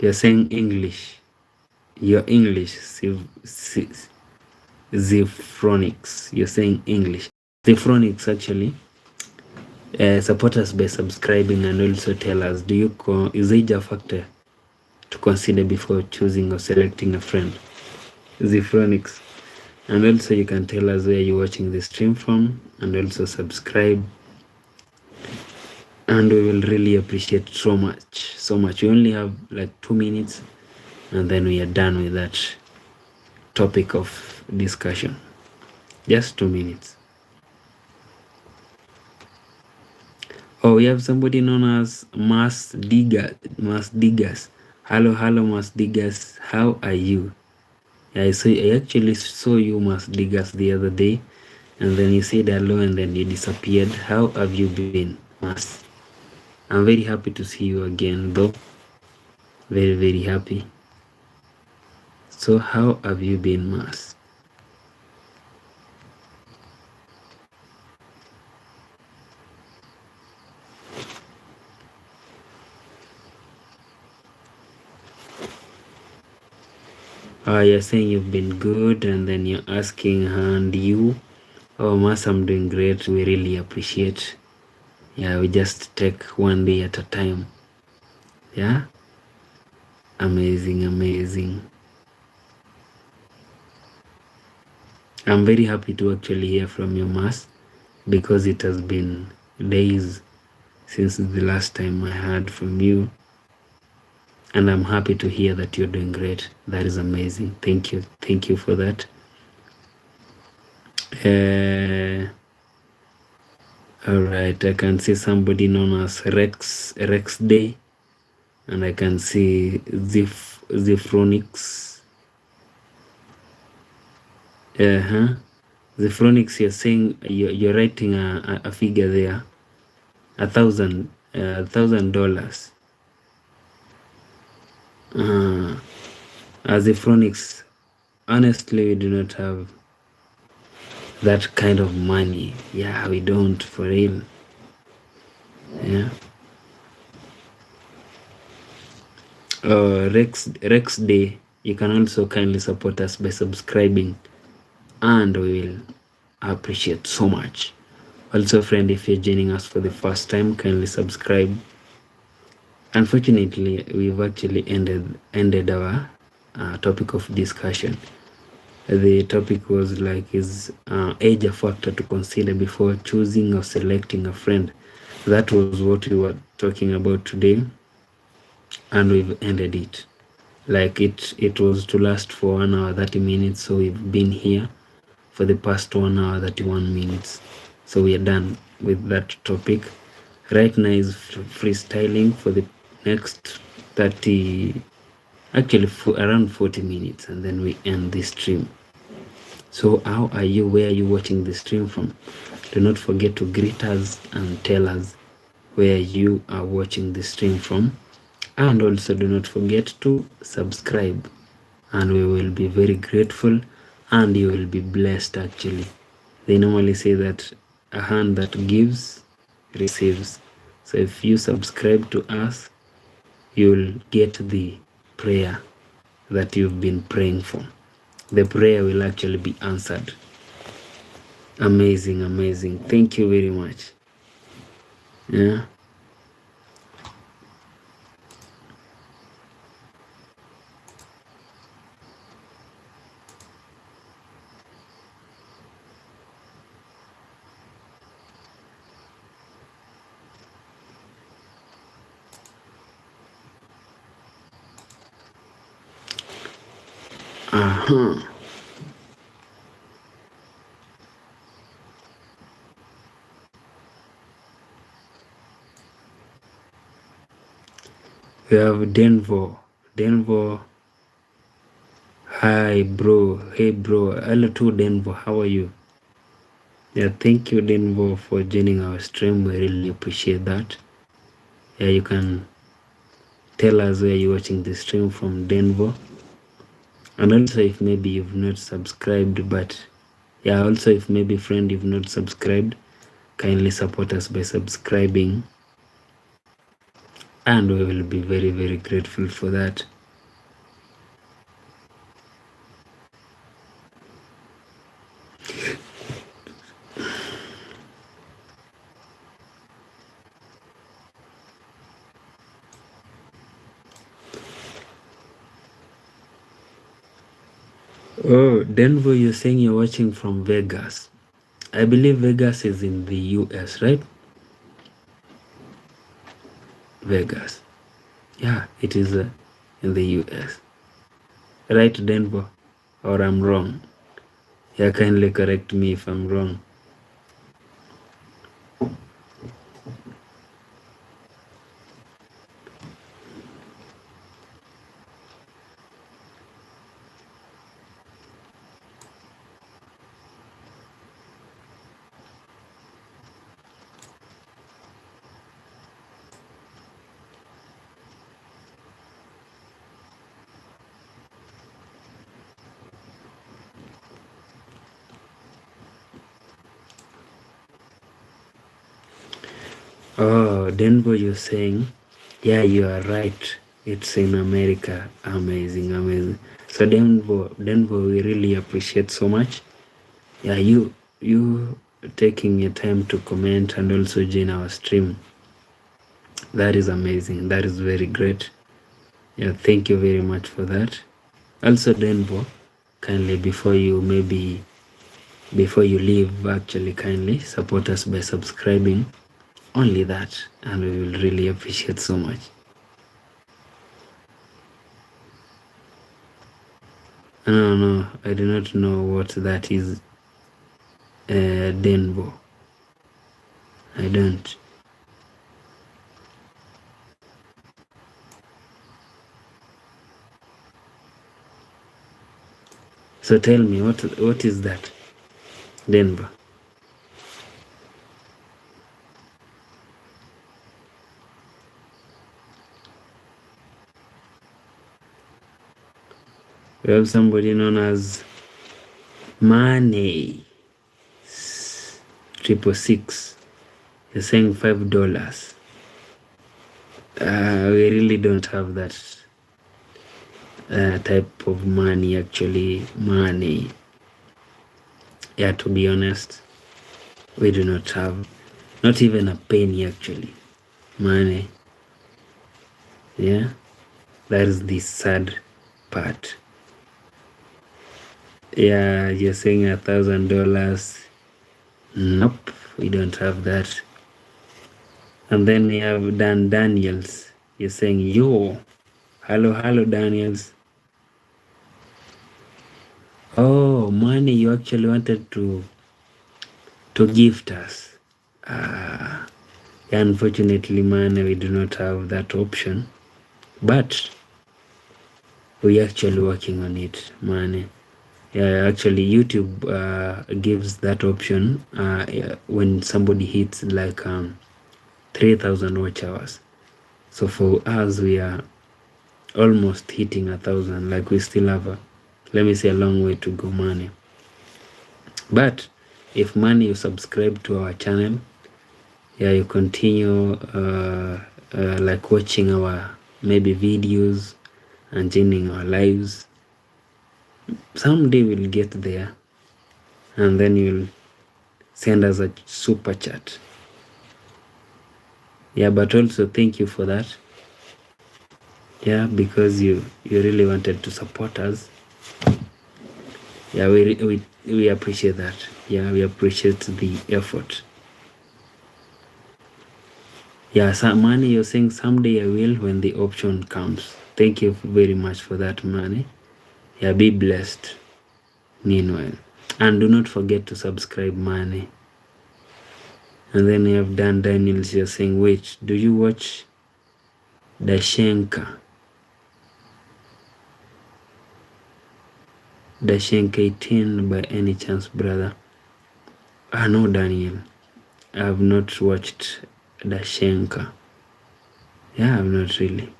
You're saying English. You're English, Zifronix. You're saying English. Zifronix actually. Support us by subscribing and also tell us, is age a factor to consider before choosing or selecting a friend? Zifronix. And also you can tell us where you're watching the stream from, and also subscribe. And we will really appreciate so much. We only have like 2 minutes, and then we are done with that topic of discussion. Just 2 minutes. Oh, we have somebody known as Mas Diggers. Hello, Mas Diggers. How are you? I actually saw you, Mas Diggers, the other day, and then you said hello and then you disappeared. How have you been, Mas? I'm very happy to see you again, though. Very, very happy. So how have you been, Mas? You're saying you've been good, and then you're asking, and you? Oh, Mas, I'm doing great. We really appreciate. Yeah, we just take one day at a time. Yeah? Amazing. I'm very happy to actually hear from you, Mas, because it has been days since the last time I heard from you. And I'm happy to hear that you're doing great. That is amazing. Thank you. Thank you for that. All right. I can see somebody known as Rex Day. And I can see Zifronix. Zifronix, you're saying you're writing a figure there. $1,000. As Zifronix, honestly, we do not have that kind of money. Yeah, we don't, for real. Yeah. Rex Day, you can also kindly support us by subscribing, and we will appreciate so much. Also, friend, if you're joining us for the first time, kindly subscribe. Unfortunately, we've actually ended our topic of discussion. The topic was like, is age a factor to consider before choosing or selecting a friend? That was what we were talking about today, and we've ended it. Like it was to last for 1 hour 30 minutes, so we've been here for the past 1 hour 31 minutes. So we are done with that topic. Right now is freestyling for the next 30, actually around 40 minutes, and then we end this stream. So how are you? Where are you watching the stream from? Do not forget to greet us and tell us where you are watching the stream from, And also do not forget to subscribe, and we will be very grateful, and you will be blessed. Actually, they normally say that a hand that gives receives. So if you subscribe to us, you'll get the prayer that you've been praying for. The prayer will actually be answered. Amazing, amazing. Thank you very much. Yeah. Uh-huh. We have Denver. Denver. Hi, bro. Hey, bro. Hello to Denver. How are you? Yeah, thank you, Denver, for joining our stream. We really appreciate that. Yeah, you can tell us where you're watching the stream from, Denver. And also, if maybe you've not subscribed, but yeah, also if maybe friend you've not subscribed, kindly support us by subscribing, and we will be very, very grateful for that. Oh, Denver, you're saying you're watching from Vegas. I believe Vegas is in the US, right? Vegas. Yeah, it is in the US. Right, Denver? Or I'm wrong? Yeah, kindly correct me if I'm wrong. Oh, Denver, you're saying, yeah, you are right. It's in America. Amazing, amazing. So Denver, we really appreciate so much. Yeah, you taking your time to comment and also join our stream. That is amazing. That is very great. Yeah, thank you very much for that. Also, Denver, kindly before you leave, actually kindly support us by subscribing. Only that, and we will really appreciate so much. No, I do not know what that is. Denver. I don't. So tell me, what is that? Denver. We have somebody known as Money 666. You're saying $5. We really don't have that type of money, actually. Money. Yeah, to be honest, we do not have not even a penny, actually. Money. Yeah, that is the sad part. Yeah, you're saying $1,000. Nope, we don't have that. And then we have Daniels. You're saying, yo, hello, Daniels. Oh, money, you actually wanted to gift us. Yeah, unfortunately, money, we do not have that option. But we're actually working on it, money. Yeah, actually, YouTube gives that option when somebody hits like 3,000 watch hours. So for us, we are almost hitting 1,000. Like we still have a long way to go, money. But if money, you subscribe to our channel, yeah, you continue like watching our maybe videos and joining our lives, someday we'll get there, and then you'll send us a super chat. Yeah, but also thank you for that. Yeah, because you really wanted to support us. Yeah, we appreciate that. Yeah, we appreciate the effort. Yeah, money, you're saying someday I will when the option comes. Thank you very much for that, money. Yeah, be blessed. Meanwhile, and do not forget to subscribe, money. And then we have Dan Daniels. You're saying, wait, do you watch Dashenka 18 by any chance, brother? No, Daniel, I have not watched Dashenka. Yeah, I've not really.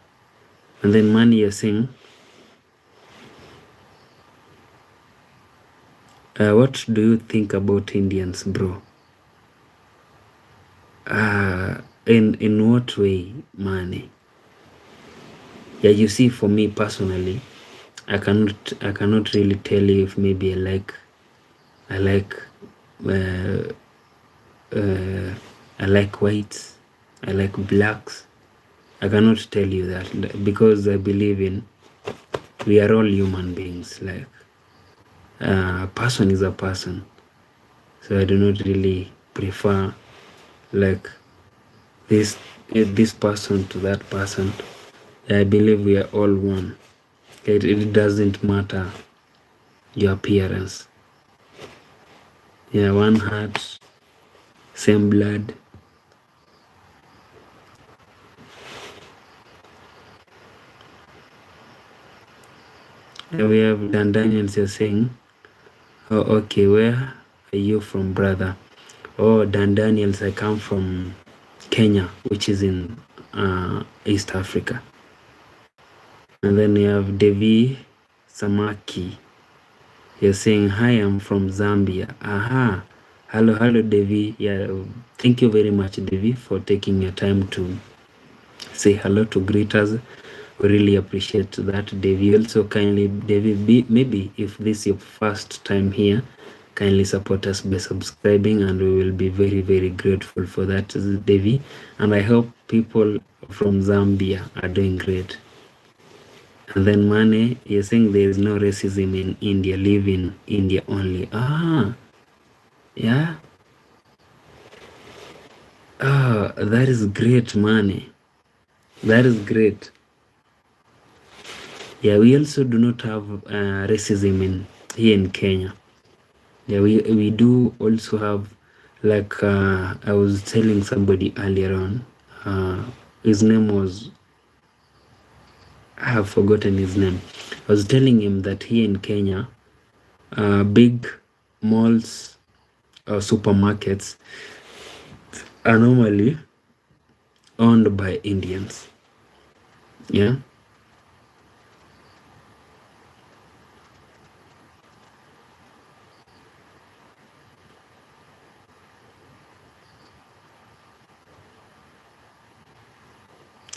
And then money, you're saying, what do you think about Indians, bro? In what way, money? Yeah, you see, for me personally, I cannot really tell you if maybe I like whites, I like blacks. I cannot tell you that, because I believe in we are all human beings. Like a person is a person, so I do not really prefer like this person to that person. I believe we are all one. It doesn't matter your appearance. Yeah, one heart, same blood. We have Dan Daniels. You're saying, oh, okay, where are you from, brother? Oh, Dan Daniels, I come from Kenya, which is in East Africa. And then we have Devi Samaki. You're saying, hi, I'm from Zambia. Aha. Hello, Devi. Yeah, thank you very much, Devi, for taking your time to say hello, to greet us. We really appreciate that, Devi. Also, kindly, Devi, maybe if this is your first time here, kindly support us by subscribing, and we will be very, very grateful for that, Devi. And I hope people from Zambia are doing great. And then Mane, you're saying there is no racism in India, live in India only. Yeah. That is great, Mane. That is great. Yeah, we also do not have racism here in Kenya. Yeah, we do also have, like I was telling somebody earlier on, his name was, I have forgotten his name. I was telling him that here in Kenya, big malls or supermarkets are normally owned by Indians. Yeah.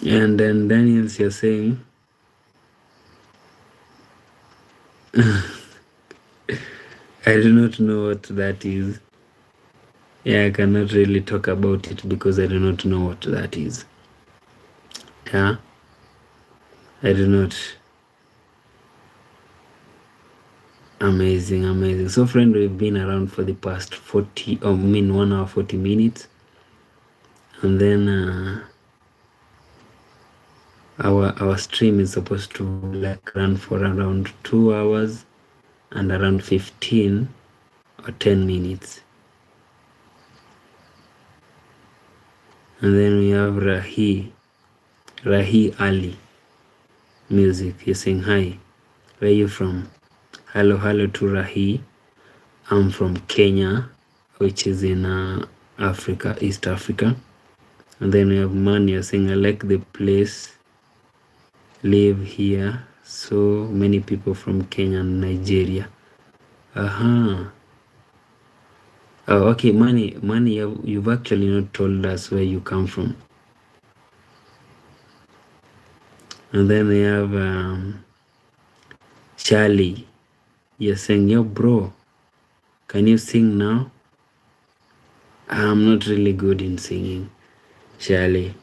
And then Daniels, you're saying, I do not know what that is. Yeah, I cannot really talk about it because I do not know what that is. Yeah, I do not. Amazing. So, friend, we've been around for the past 1 hour 40 minutes, and then our stream is supposed to like run for around 2 hours and around 15 or 10 minutes. And then we have Rahi Ali Music. He's saying, hi, where are you from? Hello to Rahi. I'm from Kenya, which is in Africa, East Africa. And then we have Man, you're saying, I like the place, live here. So many people from Kenya and Nigeria. Oh, okay, Money, you've actually not told us where you come from. And then we have Charlie. You're saying, yo, bro, can you sing now? I'm not really good in singing, Charlie.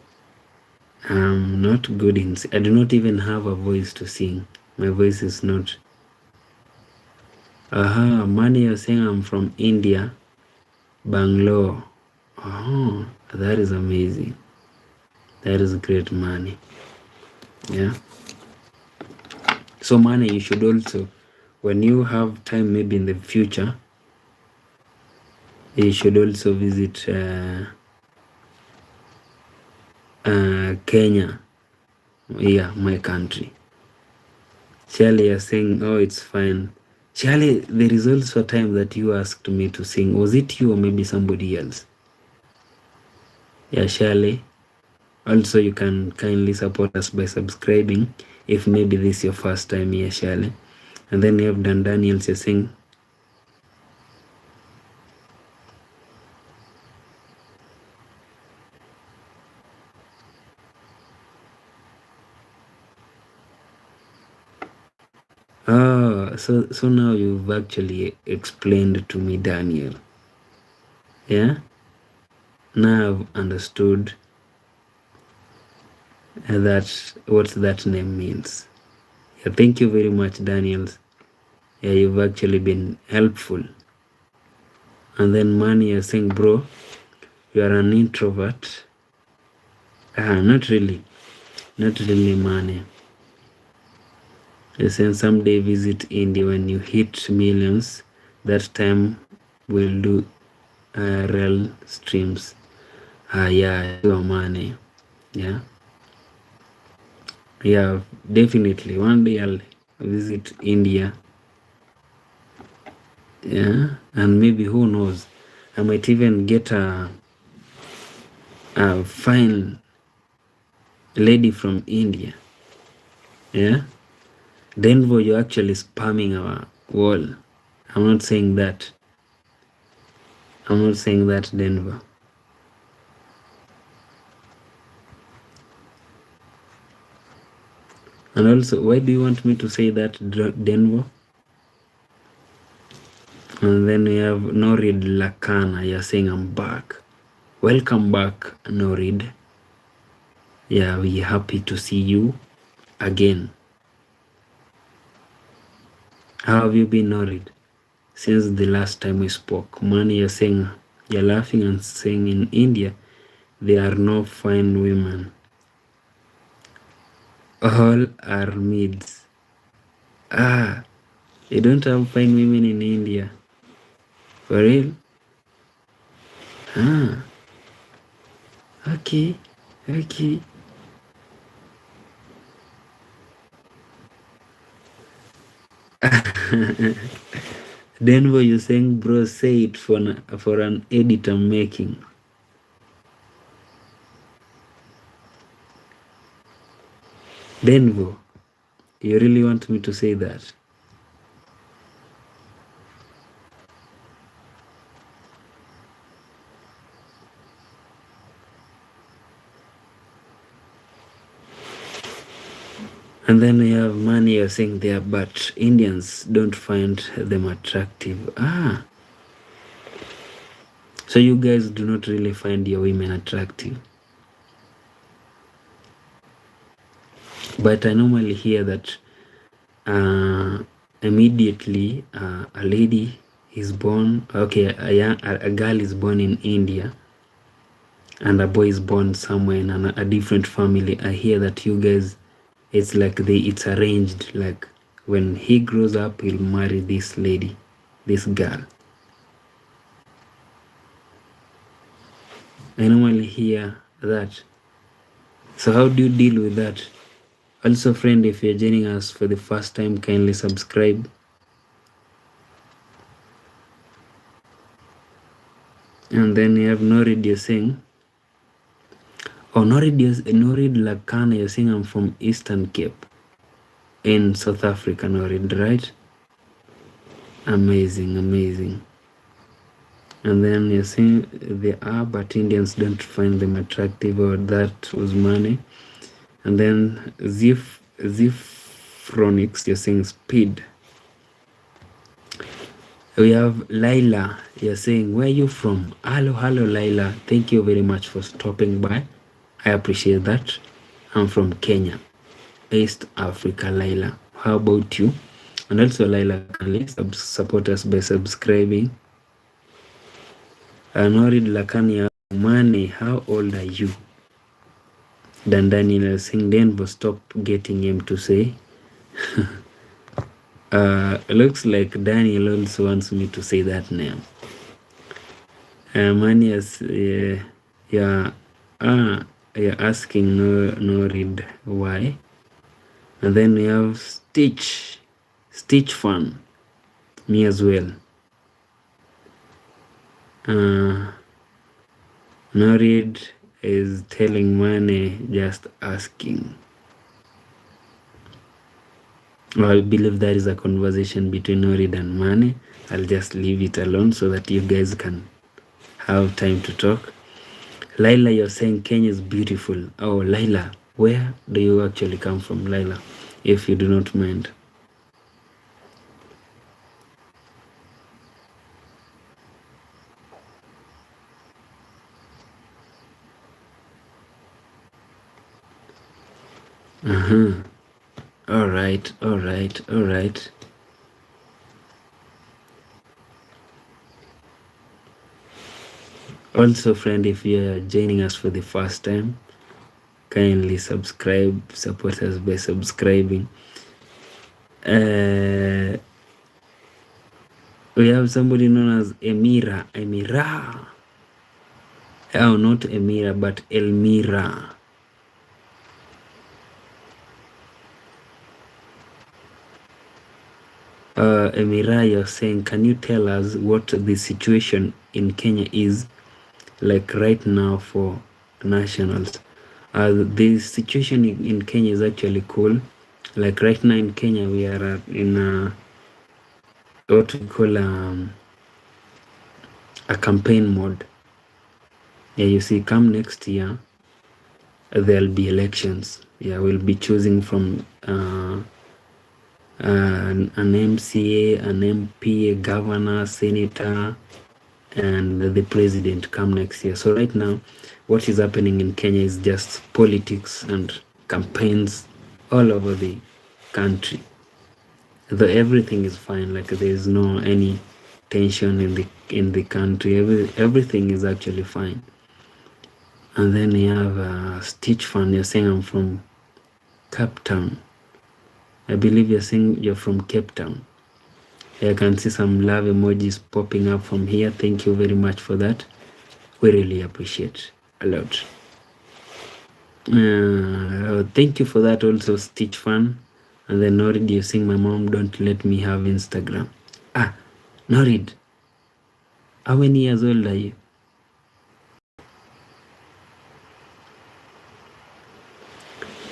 I'm not good in. I do not even have a voice to sing. My voice is not. Money, you're saying I'm from India, Bangalore. Oh, that is amazing. That is great, Money. Yeah. So, Money, you should also, when you have time, maybe in the future, you should also visit Kenya. Yeah, my country. Charlie, you're saying, oh, it's fine. Charlie, there is also a time that you asked me to sing. Was it you or maybe somebody else? Yeah, Charlie. Also, you can kindly support us by subscribing if maybe this is your first time here, Charlie. And then you have Dan Daniels, you're saying, oh, so now you've actually explained to me, Daniel. Yeah? Now I've understood what that name means. Yeah, thank you very much, Daniels. Yeah, you've actually been helpful. And then Manny, you're saying, bro, you are an introvert. Not really, Manny. You're saying someday visit India when you hit millions. That time we'll do real streams. Yeah, sure, Manny. Yeah. Yeah, definitely. One day I'll visit India. Yeah, and maybe who knows, I might even get a fine lady from India. Yeah, Denver, you're actually spamming our wall. I'm not saying that. Denver. And also, why do you want me to say that, Denver? And then we have Norid Lakana. You're saying I'm back. Welcome back, Norid. Yeah, we're happy to see you again. How have you been, Norid, since the last time we spoke? Money, you're saying, you're laughing and saying in India, there are no fine women. All are maids. You don't have fine women in India. For real? Okay. Denver, you saying, bro, say it for an editor making. Denver, you really want me to say that? And then we have Money, you're saying there, but Indians don't find them attractive. So you guys do not really find your women attractive. But I normally hear that immediately a lady is born, okay, a girl is born in India and a boy is born somewhere in a different family. I hear that you guys, it's like it's arranged, like when he grows up he'll marry this lady, this girl. I normally hear that. So how do you deal with that? Also, friend, if you're joining us for the first time, kindly subscribe. And then you have no radio saying, Oh, Norid Lakana, you're saying I'm from Eastern Cape in South Africa, Norid, right? Amazing, amazing. And then you're saying they are, but Indians don't find them attractive, or that was money. And then Ziphronics, you're saying speed. We have Laila, you're saying, where are you from? Hello, Laila. Thank you very much for stopping by. I appreciate that. I'm from Kenya, East Africa, Laila. How about you? And also, Laila, kindly support us by subscribing. Norid Lakania Mane, how old are you? Dan Daniel saying, Denver, stop getting him to say. Looks like Daniel also wants me to say that name. Manias, you're asking Norid why. And then we have Stitch Fun, me as well. Norid is telling Mane, just asking. Well, I believe that is a conversation between Norid and Mane. I'll just leave it alone so that you guys can have time to talk. Laila, you're saying Kenya is beautiful. Oh, Laila, where do you actually come from, Laila, if you do not mind? All right. Also, friend, if you're joining us for the first time, kindly subscribe, support us by subscribing. We have somebody known as Emira. Oh, not Emira, but Elmira. Emira, you're saying, can you tell us what the situation in Kenya is like right now for nationals? The situation in Kenya is actually cool. Like right now in Kenya, we are in what we call a campaign mode. Yeah, you see, come next year, there'll be elections. Yeah, we'll be choosing from an MCA, an MP, a governor, senator, and the president come next year. So right now, what is happening in Kenya is just politics and campaigns all over the country. Though everything is fine, like there is no any tension in the country. Everything is actually fine. And then you have Stitch Fun. You're saying I'm from Cape Town. I believe you're saying you're from Cape Town. I can see some love emojis popping up from here. Thank you very much for that. We really appreciate a lot. Thank you for that also, Stitch Fun. And then Norid, you're saying my mom don't let me have Instagram. Norid, how many years old are you?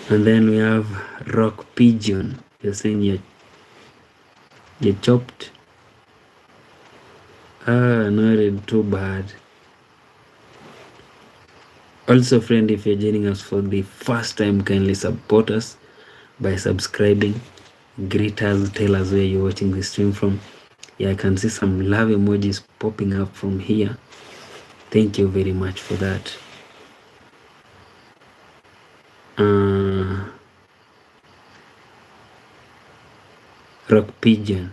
And then we have Rock Pigeon. You're saying you're chopped. Norid, too bad. Also, friend, if you're joining us for the first time, kindly support us by subscribing. Greet us, tell us where you're watching the stream from. Yeah, I can see some love emojis popping up from here. Thank you very much for that. Rock Pigeon.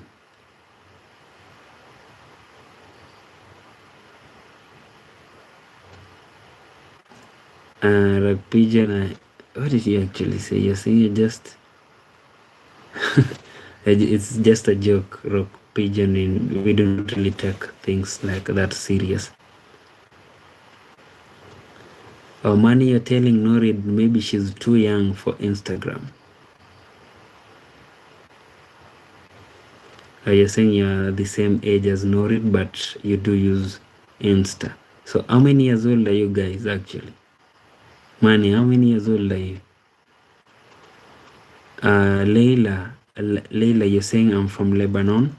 Rock Pigeon, what did you actually say? You're saying you just... it's just a joke, Rock Pigeon. We don't really take things like that serious. Oh, Money, you're telling Norid maybe she's too young for Instagram. You're saying you're the same age as Norid, but you do use Insta. So how many years old are you guys actually? Mani, how many years old are you? Leila, you're saying I'm from Lebanon.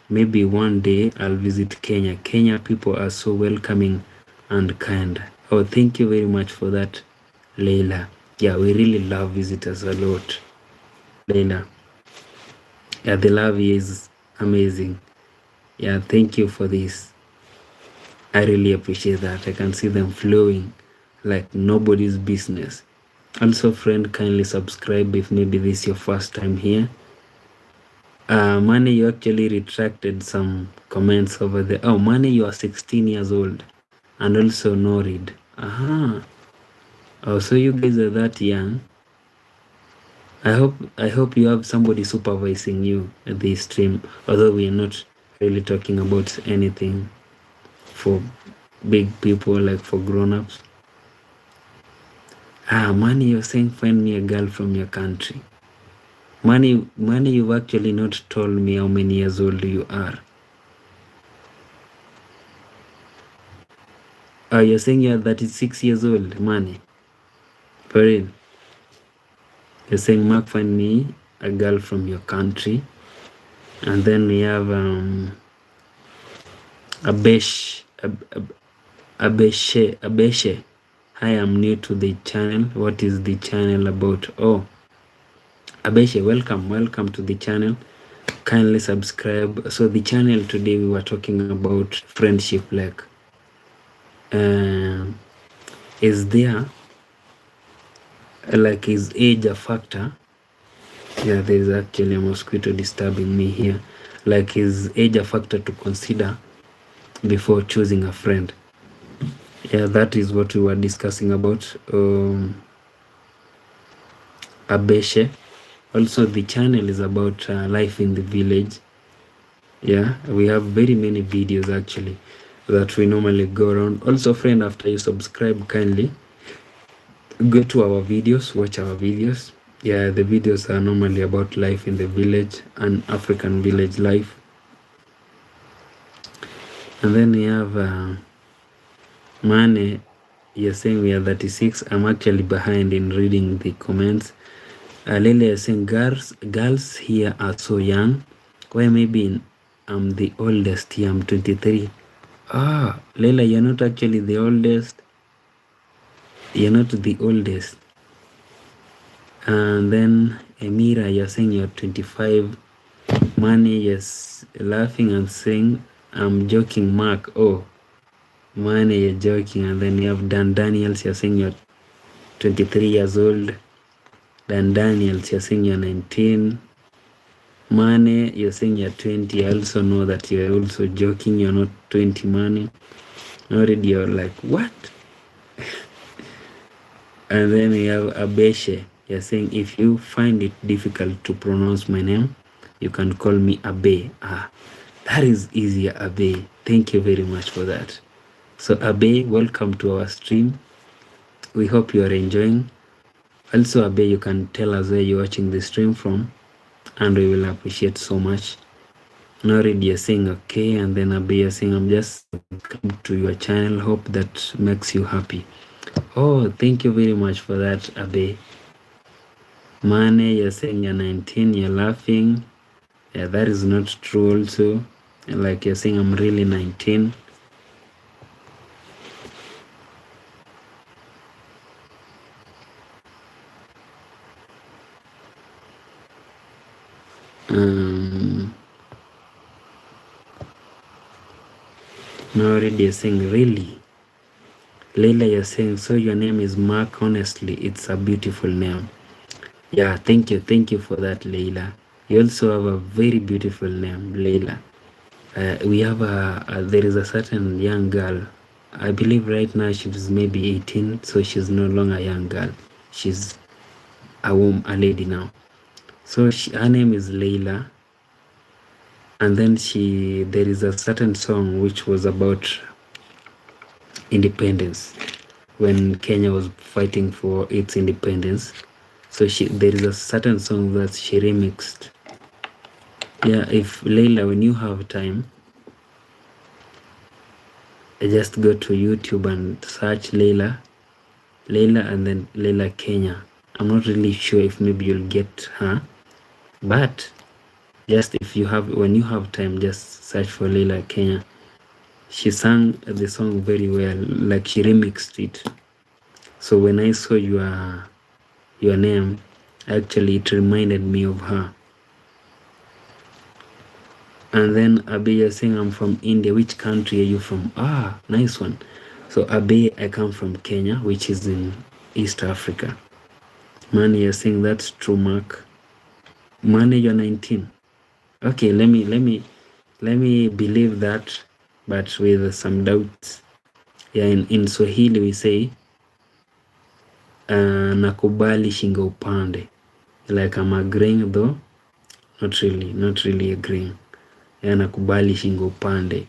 Maybe one day I'll visit Kenya. Kenya people are so welcoming and kind. Oh, thank you very much for that, Leila. Yeah, we really love visitors a lot, Leila. Yeah, the love is amazing. Yeah, thank you for this. I really appreciate that. I can see them flowing like nobody's business. Also, friend, kindly subscribe if maybe this is your first time here. Money, you actually retracted some comments over there. Oh, Money, you are 16 years old and also no read. Oh, so you guys are that young. I hope you have somebody supervising you at the stream, although we are not really talking about anything for big people, like for grown-ups. Money, you're saying find me a girl from your country. Money, you've actually not told me how many years old you are. Oh, you're saying you're 36 years old, Money. For real? You're saying, Mark, find me a girl from your country. And then we have Abeshe. Hi, I'm new to the channel. What is the channel about? Oh, Abeshe, welcome to the channel. Kindly subscribe. So the channel today we were talking about friendship. Like, is there like is age a factor? Yeah, there is actually a mosquito disturbing me here. Like, is age a factor to consider before choosing a friend? Yeah, that is what we were discussing about. Abeshe. Also, the channel is about life in the village. Yeah, we have very many videos actually that we normally go around. Also, friend, after you subscribe, kindly go to our videos, watch our videos. Yeah, the videos are normally about life in the village and African village life. And then we have Mane, you're saying we are 36. I'm actually behind in reading the comments. Lele is saying girls here are so young. Why maybe I'm the oldest here, I'm 23. Leila, you're not actually the oldest. You're not the oldest. And then Emira, you're saying you're 25. Money, yes, laughing and saying, I'm joking, Mark. Oh, Money, you're joking. And then you have Dan Daniels, you're saying you're 23 years old. Dan Daniels, you're saying you're 19. Money, you're saying you're 20. I also know that you're also joking. You're not 20, Money. Already you're like, what? And then we have Abeshe. You're saying, if you find it difficult to pronounce my name, you can call me Abe. That is easier, Abe. Thank you very much for that. So Abe, welcome to our stream. We hope you are enjoying. Also, Abe, you can tell us where you're watching the stream from, and we will appreciate so much. Norid, you're saying okay, and then Abe, you're saying, I'm just come to your channel. Hope that makes you happy. Oh, thank you very much for that, Abe. Mane, you're saying you're 19, you're laughing. Yeah, that is not true also. Like you're saying, I'm really 19. No, already you're saying, really? Leila, you're saying, so your name is Mark. Honestly, it's a beautiful name. Yeah, thank you for that, Leila. You also have a very beautiful name, Leila. We have there is a certain young girl. I believe right now she's maybe 18, so she's no longer a young girl. She's a lady now. So her name is Leila. And then there is a certain song which was about independence when Kenya was fighting for its independence. So there is a certain song that she remixed. Yeah, if Leila, when you have time, just go to YouTube and search Leila. Leila and then Leila Kenya. I'm not really sure if maybe you'll get her, but just if you have, when you have time, just search for Leila Kenya. She sang the song very well, like she remixed it. So when I saw your name, actually it reminded me of her. And then Abe, you're saying I'm from India. Which country are you from? Ah, nice one. So Abe, I come from Kenya, which is in East Africa. Mani, you're saying that's true, Mark. Mani, you're 19. Okay, let me believe that, but with some doubts. Yeah, in Swahili we say nakubali shingo upande. Like I'm agreeing though, not really agreeing. Yeah, nakubali shingo upande.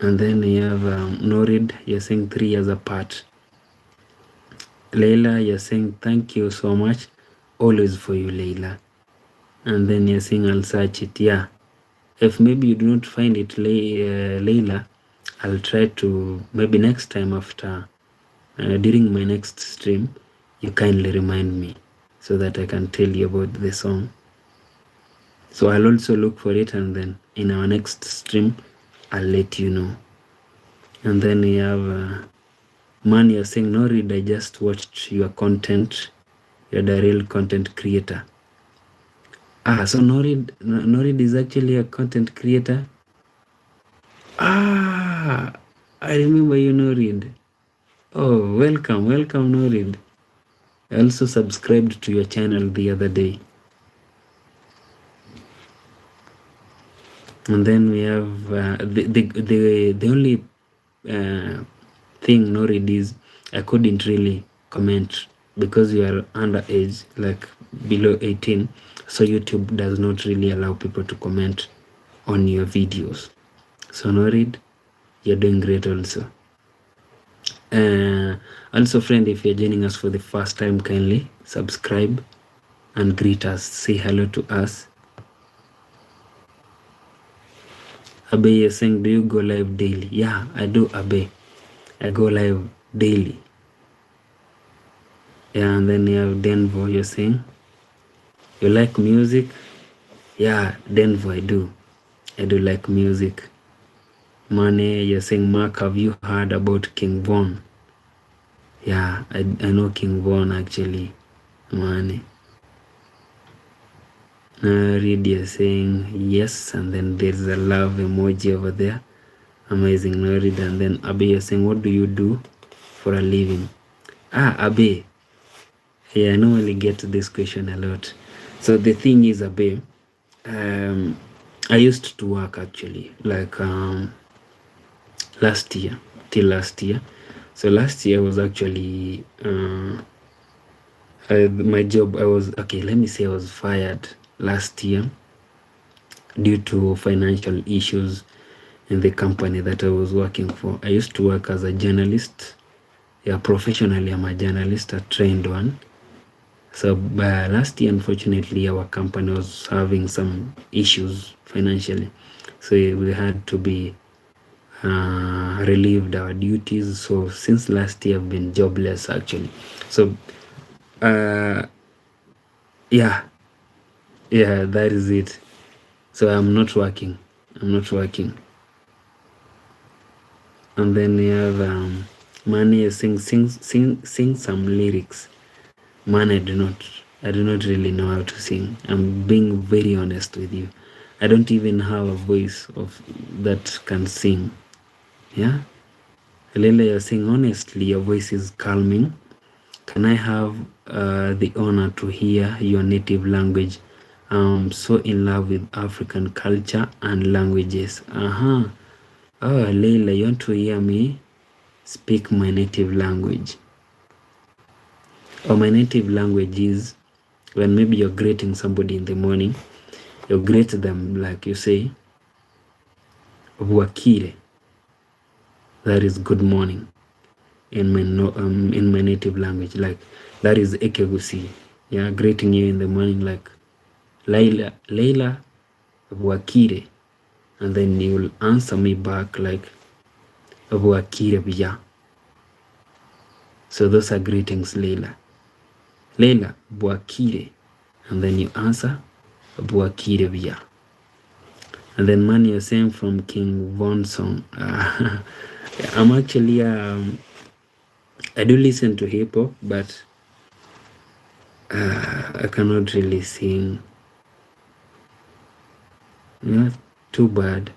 And then you have Norid, you're saying 3 years apart. Leila, you're saying thank you so much. Always for you, Leila. And then you're saying I'll search it. Yeah. If maybe you do not find it, Leila, I'll try to, maybe next time after, during my next stream, you kindly remind me so that I can tell you about the song. So I'll also look for it, and then in our next stream, I'll let you know. And then we have Man, you're saying, Norid, I just watched your content. You're the real content creator. So Norid is actually a content creator. I remember you, Norid. Oh, welcome, Norid. I also subscribed to your channel the other day. And then we have the only thing, Norid, is I couldn't really comment because you are underage, like below 18. So YouTube does not really allow people to comment on your videos. So Norid, you're doing great also. Also, friend, if you're joining us for the first time, kindly subscribe and greet us. Say hello to us. Abe is saying, do you go live daily? Yeah, I do, Abe. I go live daily. Yeah, and then you have Denvo, you're saying, you like music? Yeah, Denvo, I do. I do like music. Mane, you're saying, Mark, have you heard about King Von? Yeah, I know King Von actually. Mane. Read, you're saying yes, and then there's a love emoji over there. Amazing, Norid. And then Abe, you're saying, what do you do for a living? Abe. Yeah, I normally get this question a lot. So the thing is, Abe, I used to work actually, like last year, till last year. So last year was actually my job. I was fired last year due to financial issues in the company that I was working for. I used to work as a journalist. Yeah, professionally I'm a journalist, a trained one. So last year, unfortunately, our company was having some issues financially. So we had to be relieved our duties. So since last year, I've been jobless actually. So yeah, that is it. So I'm not working. And then we have Mani sing some lyrics. Man, I do not really know how to sing. I'm being very honest with you. I don't even have a voice that can sing. Yeah, Leila, you're saying honestly, your voice is calming. Can I have the honor to hear your native language? I'm so in love with African culture and languages. Oh, Leila, you want to hear me speak my native language? Or my native language is when maybe you're greeting somebody in the morning, you greet them like you say, Bwakire. That is good morning in my native language. Like that is Ekegusi. Yeah, greeting you in the morning like Leila Bwakire. And then you will answer me back like Bwakire Bia. So those are greetings, Leila. Leila, Bwakire. And then you answer, Bwakire via. And then man, you're saying from King Von song. I'm actually, I do listen to hip hop, but I cannot really sing. Not too bad.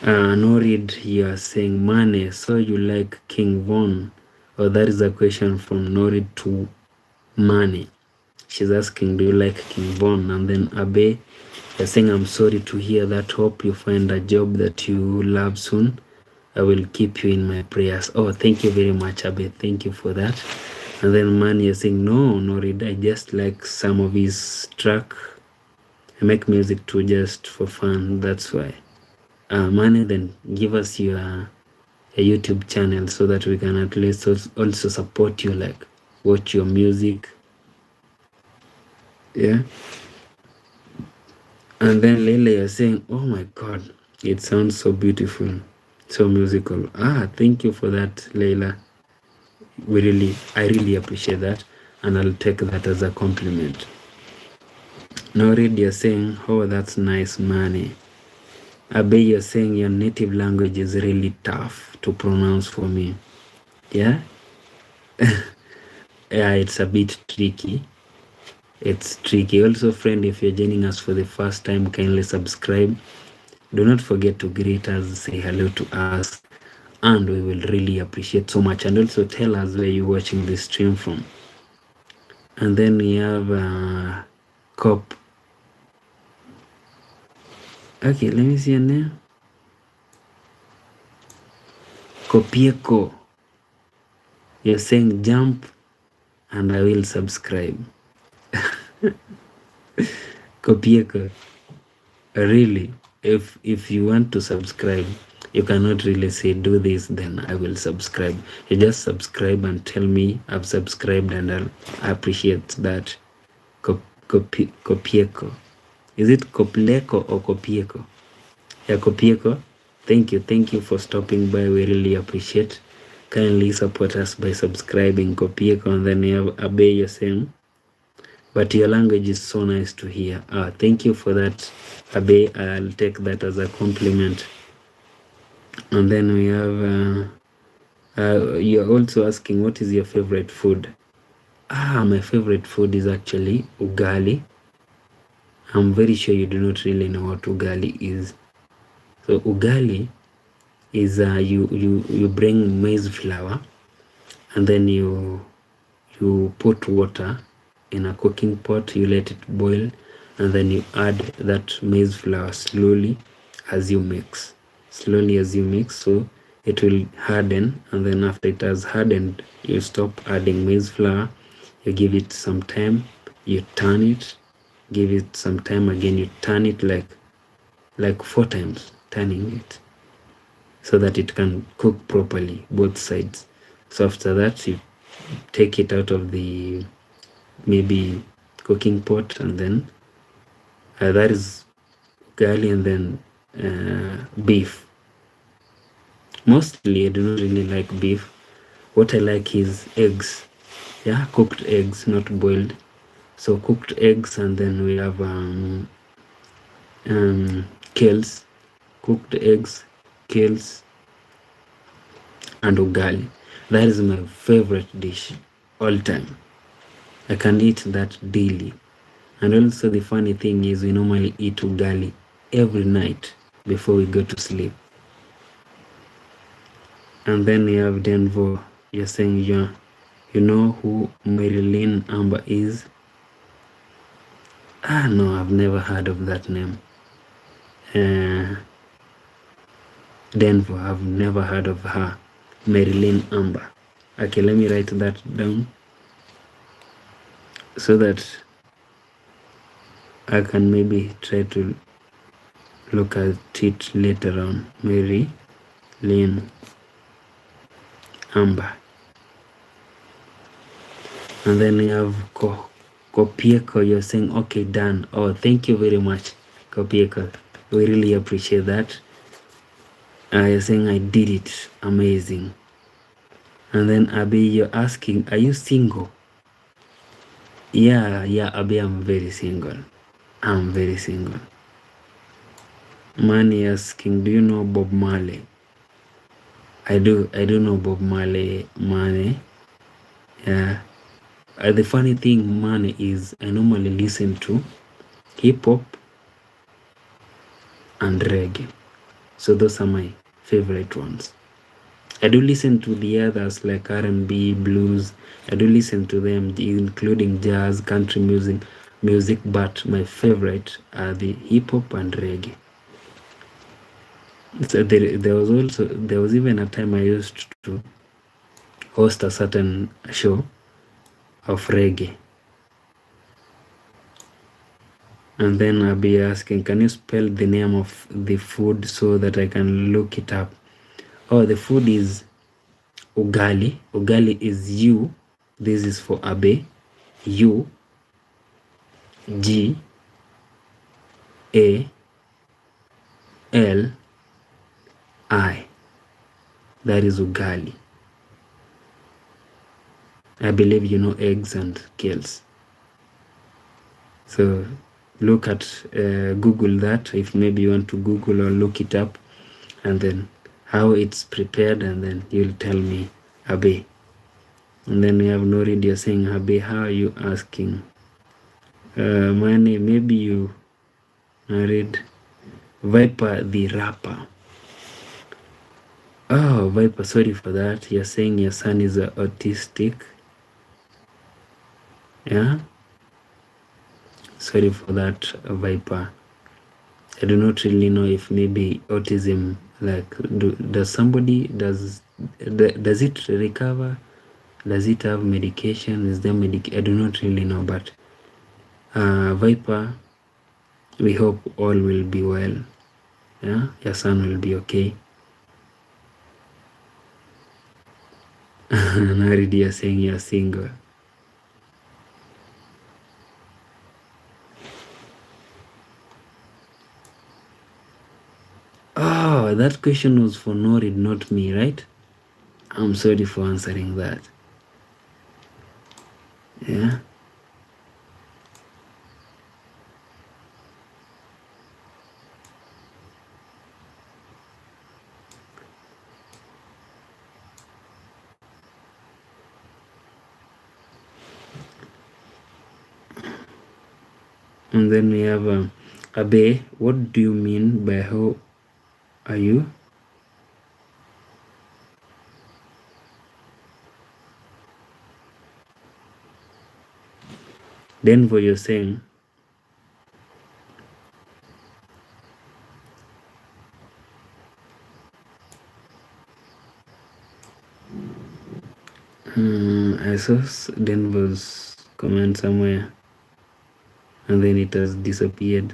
Norid, you are saying Mane, so you like King Von? Or that is a question from Norid to Mane. She's asking, do you like King Von? And then Abe, you're saying, I'm sorry to hear that. Hope you find a job that you love soon. I will keep you in my prayers. Oh, thank you very much, Abe. Thank you for that. And then Mane, you're saying, no, Norid, I just like some of his track. I make music too just for fun. That's why. Mane, then give us your YouTube channel so that we can at least also support you, like watch your music. Yeah. And then Leila, you're saying, oh my God, it sounds so beautiful, so musical. Thank you for that, Leila. I really appreciate that, and I'll take that as a compliment. Norid, you're saying, oh, that's nice, Mane. Abe, you're saying your native language is really tough to pronounce for me. Yeah? Yeah, it's a bit tricky. It's tricky. Also, friend, if you're joining us for the first time, kindly subscribe. Do not forget to greet us, say hello to us, and we will really appreciate so much. And also tell us where you're watching this stream from. And then we have Cop. Okay, let me see your name. Kopieko. You're saying jump and I will subscribe. Kopieko. Really, if you want to subscribe, you cannot really say do this, then I will subscribe. You just subscribe and tell me I've subscribed, and I'll appreciate that. Kopieko. Is it Kopleko or Kopieko? Yeah, Kopieko. Thank you for stopping by. We really appreciate. Kindly support us by subscribing, Kopieko. And then you have Abe, you're saying, but your language is so nice to hear. Thank you for that, Abe. I'll take that as a compliment. And then we have you're also asking, what is your favorite food? My favorite food is actually ugali. I'm very sure you do not really know what ugali is. So ugali is you bring maize flour, and then you put water in a cooking pot, you let it boil, and then you add that maize flour slowly as you mix. So it will harden, and then after it has hardened, you stop adding maize flour, you give it some time, you turn it, give it some time again, you turn it like 4 times, turning it so that it can cook properly, both sides. So after that, you take it out of the maybe cooking pot, and then that is ugali. And then beef. Mostly I do not really like beef. What I like is eggs. Yeah, cooked eggs, not boiled. So cooked eggs, and then we have kales, cooked eggs, kales, and ugali. That is my favorite dish all time. I can eat that daily. And also the funny thing is, we normally eat ugali every night before we go to sleep. And then we have Denver. You're saying you know who Marilyn Amber is? No, I've never heard of that name. Denver, I've never heard of her. Marilyn Amber. Okay, let me write that down so that I can maybe try to look at it later on. Marilyn Amber. And then we have Kopieko. You're saying, okay, done. Oh, thank you very much, Kopieko. We really appreciate that. You're saying I did it. Amazing. And then Abe, you're asking, are you single? Yeah, Abe, I'm very single. I'm very single. Manny asking, do you know Bob Marley? I do know Bob Marley, Manny. Yeah. The funny thing, Manny, is I normally listen to hip hop and reggae. So those are my favorite ones. I do listen to the others like R&B, blues. I do listen to them, including jazz, country music, but my favorite are the hip hop and reggae. So there was even a time I used to host a certain show of reggae. And then I'll be asking, can you spell the name of the food so that I can look it up? Oh, the food is ugali. Ugali is U. This is for Abe. U G A L I. That is ugali. I believe you know eggs and kales. So look at Google that if maybe you want to Google or look it up, and then how it's prepared, and then you'll tell me, Abe. And then we have Norid, you're saying, Abe, how are you asking? My name, maybe you Norid. Viper the rapper. Oh, Viper, sorry for that. You're saying your son is autistic. Yeah? Sorry for that, Viper. I do not really know if maybe autism, like, does it recover? Does it have medication? Is there I do not really know, but Viper, we hope all will be well. Yeah, your son will be okay. Naridi, you're saying you're single. Oh, that question was for Norid, not me, right? I'm sorry for answering that. Yeah. And then we have Abe, what do you mean by how are you? Then for you're saying, I saw Denver's comment somewhere, and then it has disappeared.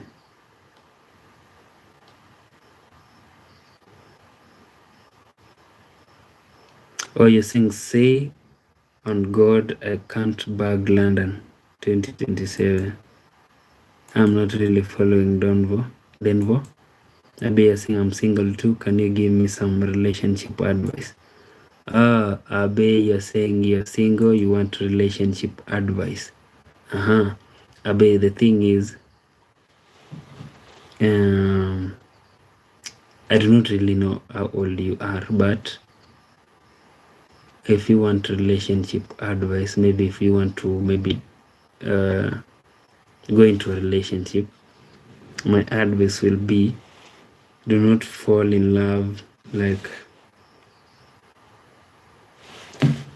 Oh, you're saying, say on God, I can't bag London 2027. I'm not really following Denver. Maybe you're saying I'm single too. Can you give me some relationship advice? Abe, you're saying you're single, you want relationship advice. Abe, the thing is, I do not really know how old you are, but if you want relationship advice, maybe if you want to go into a relationship, my advice will be, do not fall in love like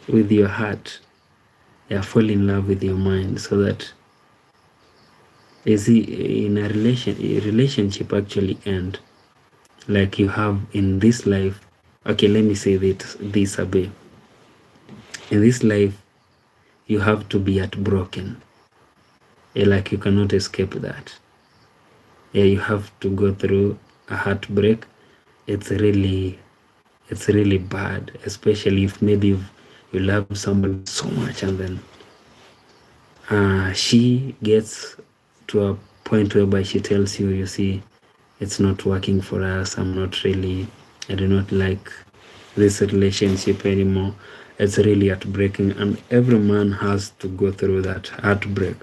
with your heart. Yeah, fall in love with your mind, so that in a relationship actually end like you have in this life. Okay, let me say this a bit. In this life, you have to be heartbroken. Like you cannot escape that. Yeah, you have to go through a heartbreak. It's really bad, especially if maybe you love somebody so much, and then she gets to a point whereby she tells you, you see, it's not working for us. I'm not really I do not like this relationship anymore. It's really heartbreaking, and every man has to go through that heartbreak.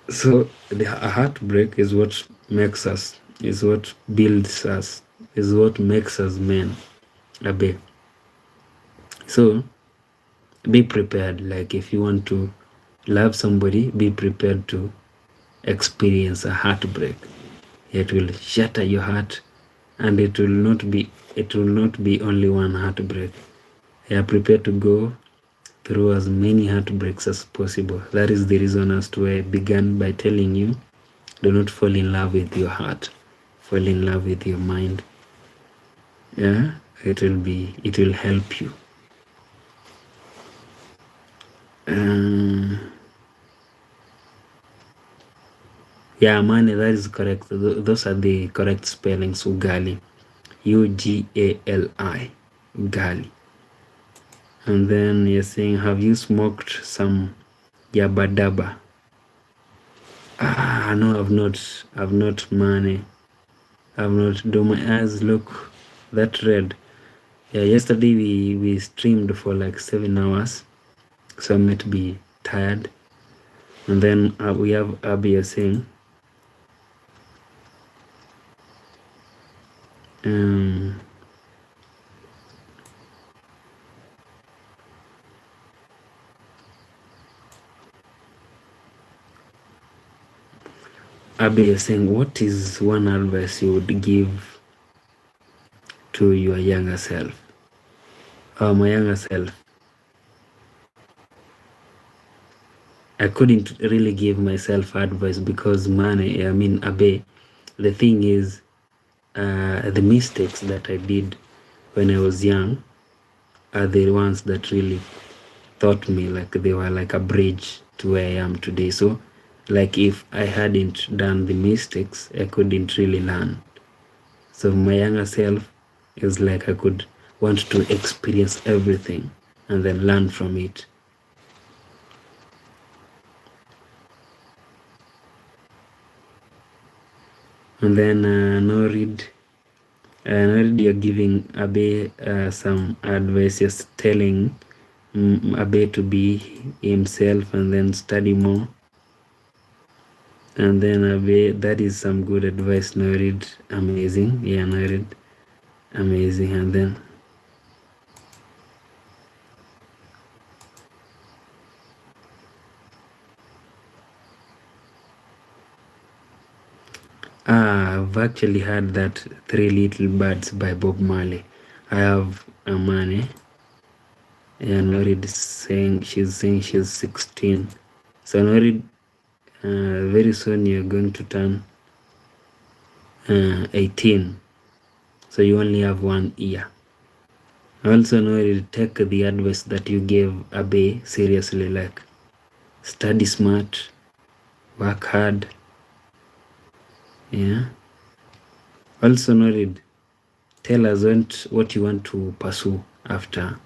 So the heartbreak is what makes us, is what builds us, is what makes us men. Abe. So be prepared. Like if you want to love somebody, be prepared to experience a heartbreak. It will shatter your heart, and it will not be only one heartbreak. You are prepared to go through as many heartbreaks as possible. That is the reason as to why I began by telling you, do not fall in love with your heart, fall in love with your mind. Yeah, it will help you. Yeah, money, that is correct. Those are the correct spellings. Ugali, Ugali, ugali. And then you're saying, have you smoked some yabadaba? No, I've not, money. I've not. Do my eyes look that red? Yeah, yesterday we streamed for like 7 hours, so I might be tired. And then we have Abia saying, Abia saying, what is one advice you would give to your younger self? My younger self. I couldn't really give myself advice because, Abe, the thing is, the mistakes that I did when I was young are the ones that really taught me, like they were like a bridge to where I am today. So like if I hadn't done the mistakes, I couldn't really learn. So my younger self is like I could want to experience everything and then learn from it. And then Norid, you're giving Abe some advice, just telling Abe to be himself and then study more. And then Abe, that is some good advice, Norid. Amazing. Yeah, Norid. Amazing. And then I've actually heard that Three Little Birds by Bob Marley. I have a money. And Norid saying she's 16. So Norid, very soon you're going to turn 18. So you only have 1 year. Also Norid, take the advice that you gave Abe seriously, like study smart, work hard. Yeah. Also Norid, tell us what you want to pursue after.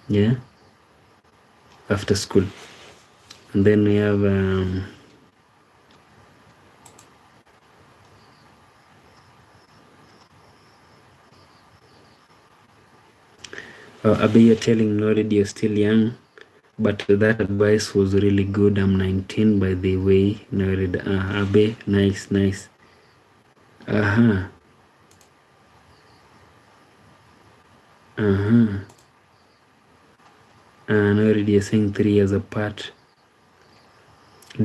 Yeah. After school. And then we have Abe, you're telling Norid you're still young, but that advice was really good. I'm 19, by the way. Norid, Abe, nice. Norid, you're saying 3 years apart.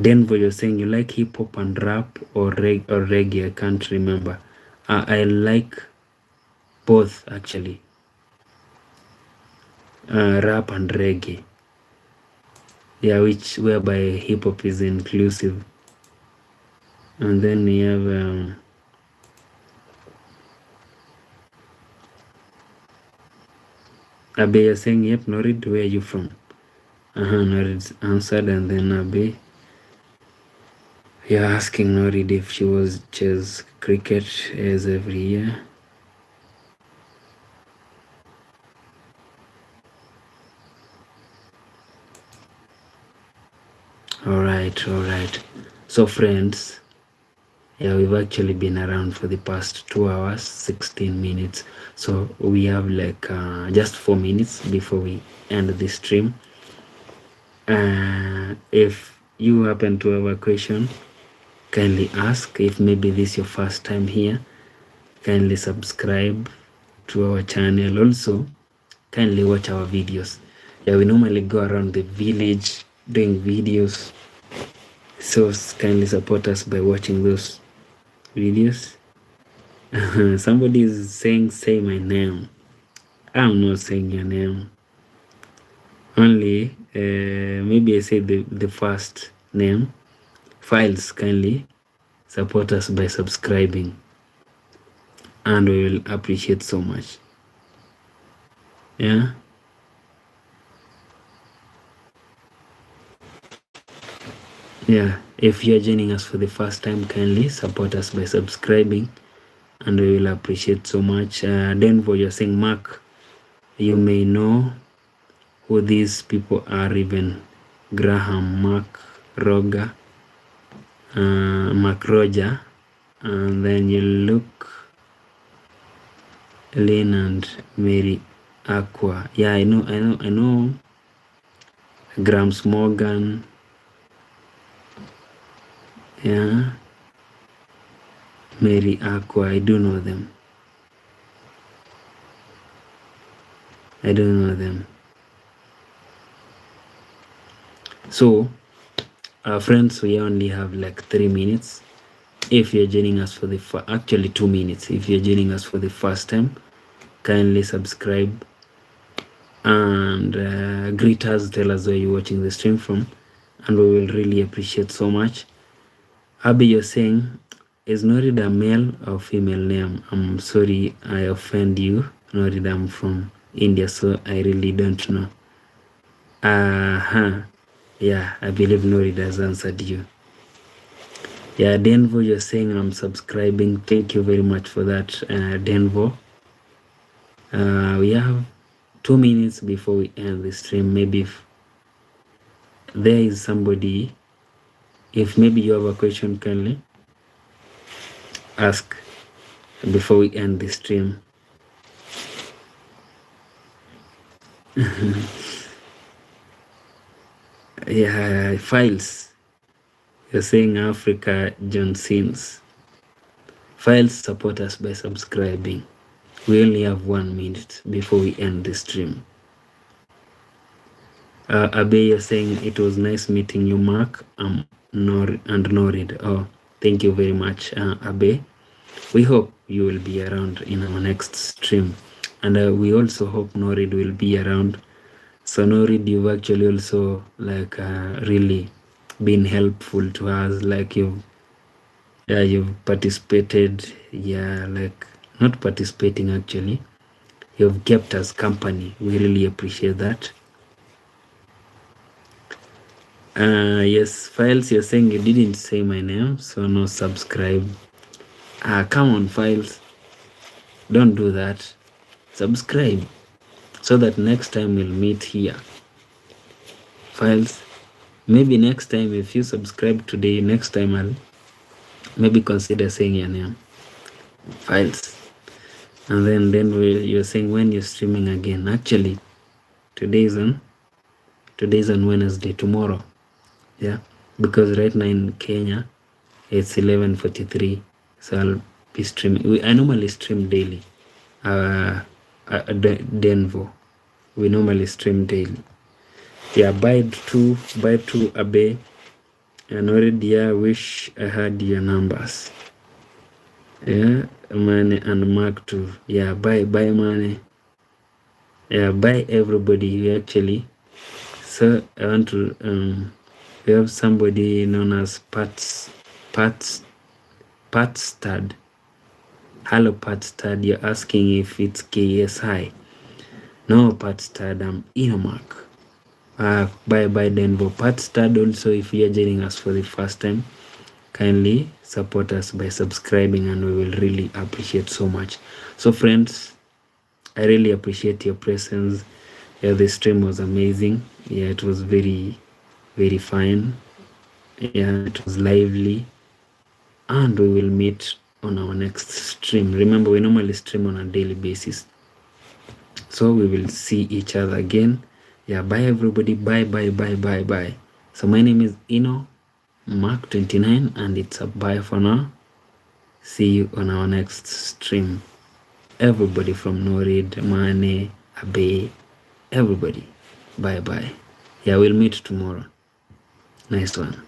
Denver, you're saying you like hip hop and rap or reggae. I can't remember. I like both actually. Rap and reggae. Yeah, whereby hip hop is inclusive. And then we have Abe, you're saying, yep, Norid, where are you from? Norid answered, and then Abe, you're asking Norid if she was chess cricket as every year. All right. So friends, Yeah, we've actually been around for the past 2 hours 16 minutes, so we have like just 4 minutes before we end the stream. If you happen to have a question, kindly ask. If maybe this is your first time here, kindly subscribe to our channel. Also, kindly watch our videos. Yeah, we normally go around the village doing videos, so kindly support us by watching those videos. Somebody is saying, say my name. I'm not saying your name. Only maybe I say the first name. Files, kindly support us by subscribing, and we will appreciate so much. Yeah. Yeah, if you're joining us for the first time, kindly support us by subscribing, and we will appreciate so much. Denver, you're saying, Mark, you may know who these people are, even Graham, Mark, Roger, Mark Roger, and then you look Lynn and Mary Aqua. Yeah, I know Grams Morgan. Yeah, Mary Aqua, I do know them. I don't know them. So, friends, we only have like 3 minutes. If you're joining us for the actually 2 minutes. If you're joining us for the first time, kindly subscribe and greet us. Tell us where you're watching the stream from, and we will really appreciate so much. Abby, you're saying, is Norida male or female name? I'm sorry I offend you, Norida. I'm from India, so I really don't know. Yeah, I believe Norida has answered you. Yeah, Denvo, you're saying I'm subscribing. Thank you very much for that, Denvo. We have 2 minutes before we end the stream. Maybe if there is somebody, if maybe you have a question, kindly ask before we end the stream. Yeah, Files, you're saying Africa John Sins. Files, support us by subscribing. We only have 1 minute before we end the stream. Abe, you're saying it was nice meeting you, Mark, and Norid. Oh, thank you very much, Abe. We hope you will be around in our next stream, and we also hope Norid will be around. So Norid, you've actually also like really been helpful to us. Like you've participated. Yeah, like not participating actually. You've kept us company. We really appreciate that. Yes, Files, you're saying you didn't say my name, so no subscribe. Come on, Files. Don't do that. Subscribe so that next time we'll meet here. Files, maybe next time if you subscribe today, next time I'll maybe consider saying your name. Files. And then you're saying when you're streaming again. Actually, today's on Wednesday, tomorrow. Yeah, because right now in Kenya it's 11:43, so I'll be streaming. I normally stream daily. Denvo, we normally stream daily. Yeah, bye to Abe, and already I wish I had your numbers. Yeah, Money and Mark too. Yeah, bye Money. Yeah, bye everybody. We actually, so I want to we have somebody known as Pat Stud. Hello Pat Stud, you're asking if it's KSI. No, Pat Stud, I'm Enomark. Bye Denver. Pat Stud, also if you're joining us for the first time, kindly support us by subscribing, and we will really appreciate so much. So friends, I really appreciate your presence. Yeah, the stream was amazing. Yeah, it was very, very fine. Yeah, it was lively. and we will meet on our next stream. Remember, we normally stream on a daily basis, so we will see each other again. Yeah, bye everybody. Bye. So my name is Ino Mark 29, and it's a bye for now. See you on our next stream. Everybody from Norid, Mane, Abe, everybody. Bye. Yeah, we'll meet tomorrow. Nice one.